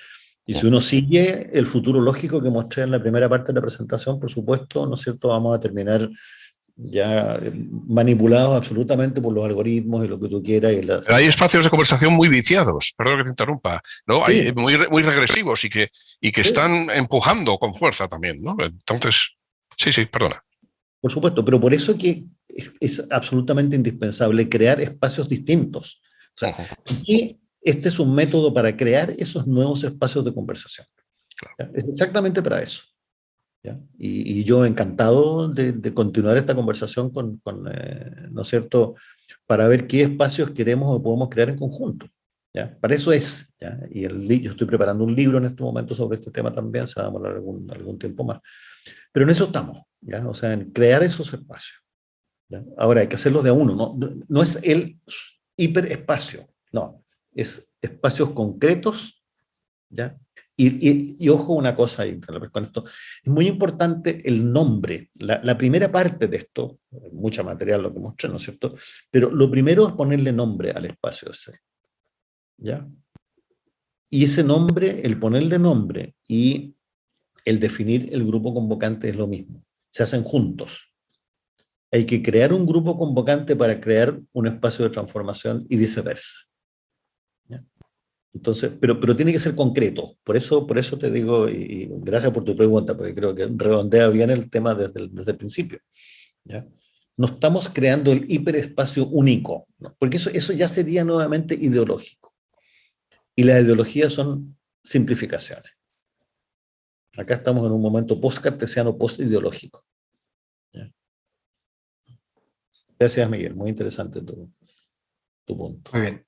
S2: Y si uno sigue el futuro lógico que mostré en la primera parte de la presentación, por supuesto, ¿no es cierto?, vamos a terminar ya manipulados absolutamente por los algoritmos y lo que tú quieras.
S12: Pero hay espacios de conversación muy viciados, perdón que te interrumpa, ¿no? Sí. Hay muy regresivos y que sí. Están empujando con fuerza también, ¿no? Entonces, sí, perdona.
S2: Por supuesto, pero por eso que es absolutamente indispensable crear espacios distintos. O sea, aquí este es un método para crear esos nuevos espacios de conversación. Claro. Es exactamente para eso. ¿Ya? Y yo encantado de continuar esta conversación ¿no es cierto?, para ver qué espacios queremos o podemos crear en conjunto. ¿Ya? Para eso es. ¿Ya? Y yo estoy preparando un libro en este momento sobre este tema también, se va a demorar algún tiempo más. Pero en eso estamos, ¿ya? O sea, en crear esos espacios. ¿Ya? Ahora, hay que hacerlo de a uno, no es el hiperespacio, no, es espacios concretos, ¿ya?, Y ojo una cosa ahí, con esto, es muy importante el nombre, la primera parte de esto, mucha material lo que mostré, ¿no es cierto? Pero lo primero es ponerle nombre al espacio ese, ¿ya? Y ese nombre, el ponerle nombre y el definir el grupo convocante es lo mismo, se hacen juntos. Hay que crear un grupo convocante para crear un espacio de transformación y viceversa. ¿Ya? Entonces, pero tiene que ser concreto. Por eso te digo, y gracias por tu pregunta, porque creo que redondea bien el tema desde el principio. ¿Ya? No estamos creando el hiperespacio único, ¿no? Porque eso ya sería nuevamente ideológico. Y las ideologías son simplificaciones. Acá estamos en un momento post-cartesiano, post-ideológico. ¿Ya? Gracias, Miguel. Muy interesante tu punto.
S3: Muy bien.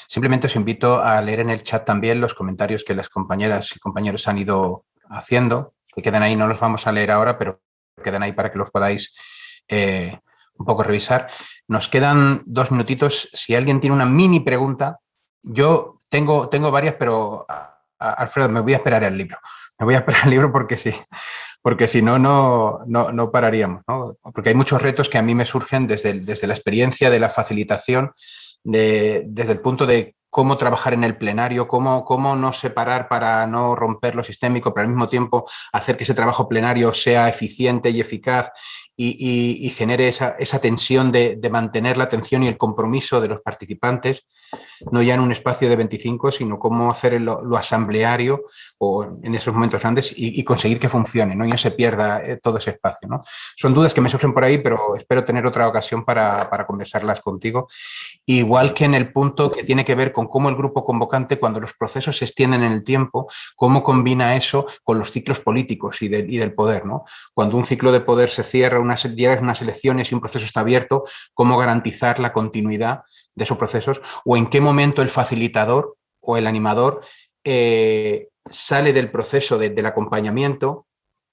S3: Simplemente os invito a leer en el chat también los comentarios que las compañeras y compañeros han ido haciendo, que quedan ahí, no los vamos a leer ahora, pero quedan ahí para que los podáis un poco revisar. Nos quedan 2 minutitos. Si alguien tiene una mini pregunta, yo tengo varias, pero Alfredo, me voy a esperar el libro. Me voy a esperar el libro porque si no pararíamos, ¿no? Porque hay muchos retos que a mí me surgen desde la experiencia de la facilitación, desde el punto de cómo trabajar en el plenario, cómo no separar para no romper lo sistémico, pero al mismo tiempo hacer que ese trabajo plenario sea eficiente y eficaz y genere esa tensión de mantener la atención y el compromiso de los participantes, no ya en un espacio de 25, sino cómo hacer lo asambleario o en esos momentos grandes y conseguir que funcione, ¿no? Y no se pierda todo ese espacio, ¿no? Son dudas que me surgen por ahí, pero espero tener otra ocasión para conversarlas contigo. Igual que en el punto que tiene que ver con cómo el grupo convocante, cuando los procesos se extienden en el tiempo, cómo combina eso con los ciclos políticos y del poder, ¿no? Cuando un ciclo de poder se cierra, unas elecciones y un proceso está abierto, cómo garantizar la continuidad de esos procesos, o en qué momento el facilitador o el animador sale del proceso del acompañamiento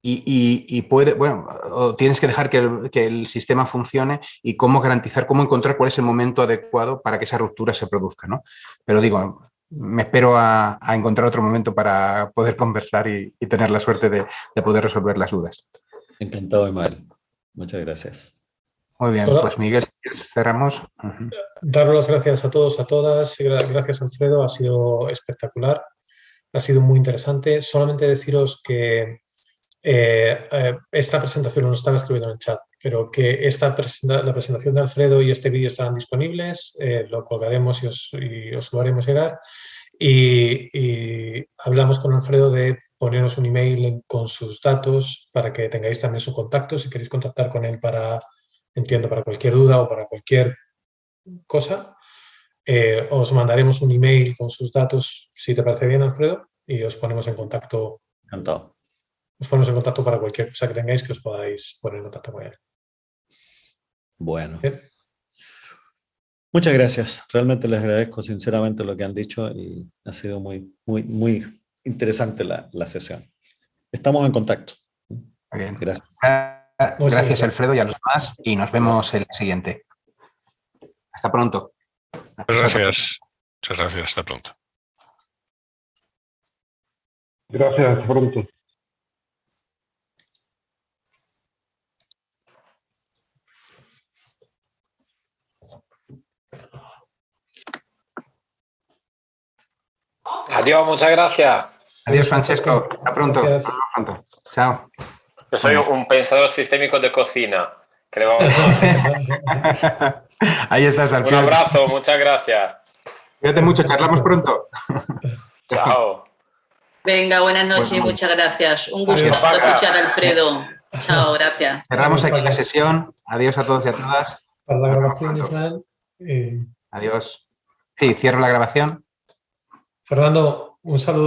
S3: y puede, bueno, o tienes que dejar que el sistema funcione y cómo garantizar, cómo encontrar cuál es el momento adecuado para que esa ruptura se produzca, ¿no? Pero digo, me espero a encontrar otro momento para poder conversar y tener la suerte de poder resolver las dudas.
S2: Encantado, Emael. Muchas gracias.
S3: Muy bien, pues Miguel, cerramos.
S1: Dar las gracias a todos, a todas. Gracias, Alfredo. Ha sido espectacular. Ha sido muy interesante. Solamente deciros que esta presentación, no lo estaba escribiendo en el chat, pero que la presentación de Alfredo y este vídeo estarán disponibles. Lo colgaremos y os lo haremos llegar. Y hablamos con Alfredo de poneros un email con sus datos para que tengáis también su contacto si queréis contactar con él para cualquier duda o para cualquier cosa. Os mandaremos un email con sus datos, si te parece bien, Alfredo, y os ponemos en contacto.
S2: Encantado.
S1: Os ponemos en contacto para cualquier cosa que tengáis que os podáis poner en contacto con él.
S2: Bueno.
S1: ¿Bien?
S2: Muchas gracias. Realmente les agradezco sinceramente lo que han dicho y ha sido muy, muy, muy interesante la sesión. Estamos en contacto.
S3: Muy bien.
S2: Gracias.
S3: Gracias, Alfredo, y a los demás, y nos vemos en el siguiente. Hasta pronto.
S12: Gracias. Muchas gracias. Hasta pronto.
S13: Gracias. Hasta pronto.
S14: Adiós, muchas gracias.
S3: Adiós, Francesco. Hasta pronto.
S1: Gracias.
S3: Hasta pronto. Chao.
S14: Yo soy un pensador sistémico de cocina. Creo.
S3: Ahí estás,
S14: Un
S3: Alfredo.
S14: abrazo, muchas gracias.
S3: Cuídate mucho, charlamos pronto.
S14: Chao.
S5: Venga, buenas noches y muchas gracias. Un gusto escuchar a Alfredo. Chao, gracias.
S3: Cerramos aquí la sesión. Adiós a todos y a todas.
S1: Para la grabación, Ismael.
S3: Adiós. Sí, cierro la grabación.
S1: Fernando, un saludo.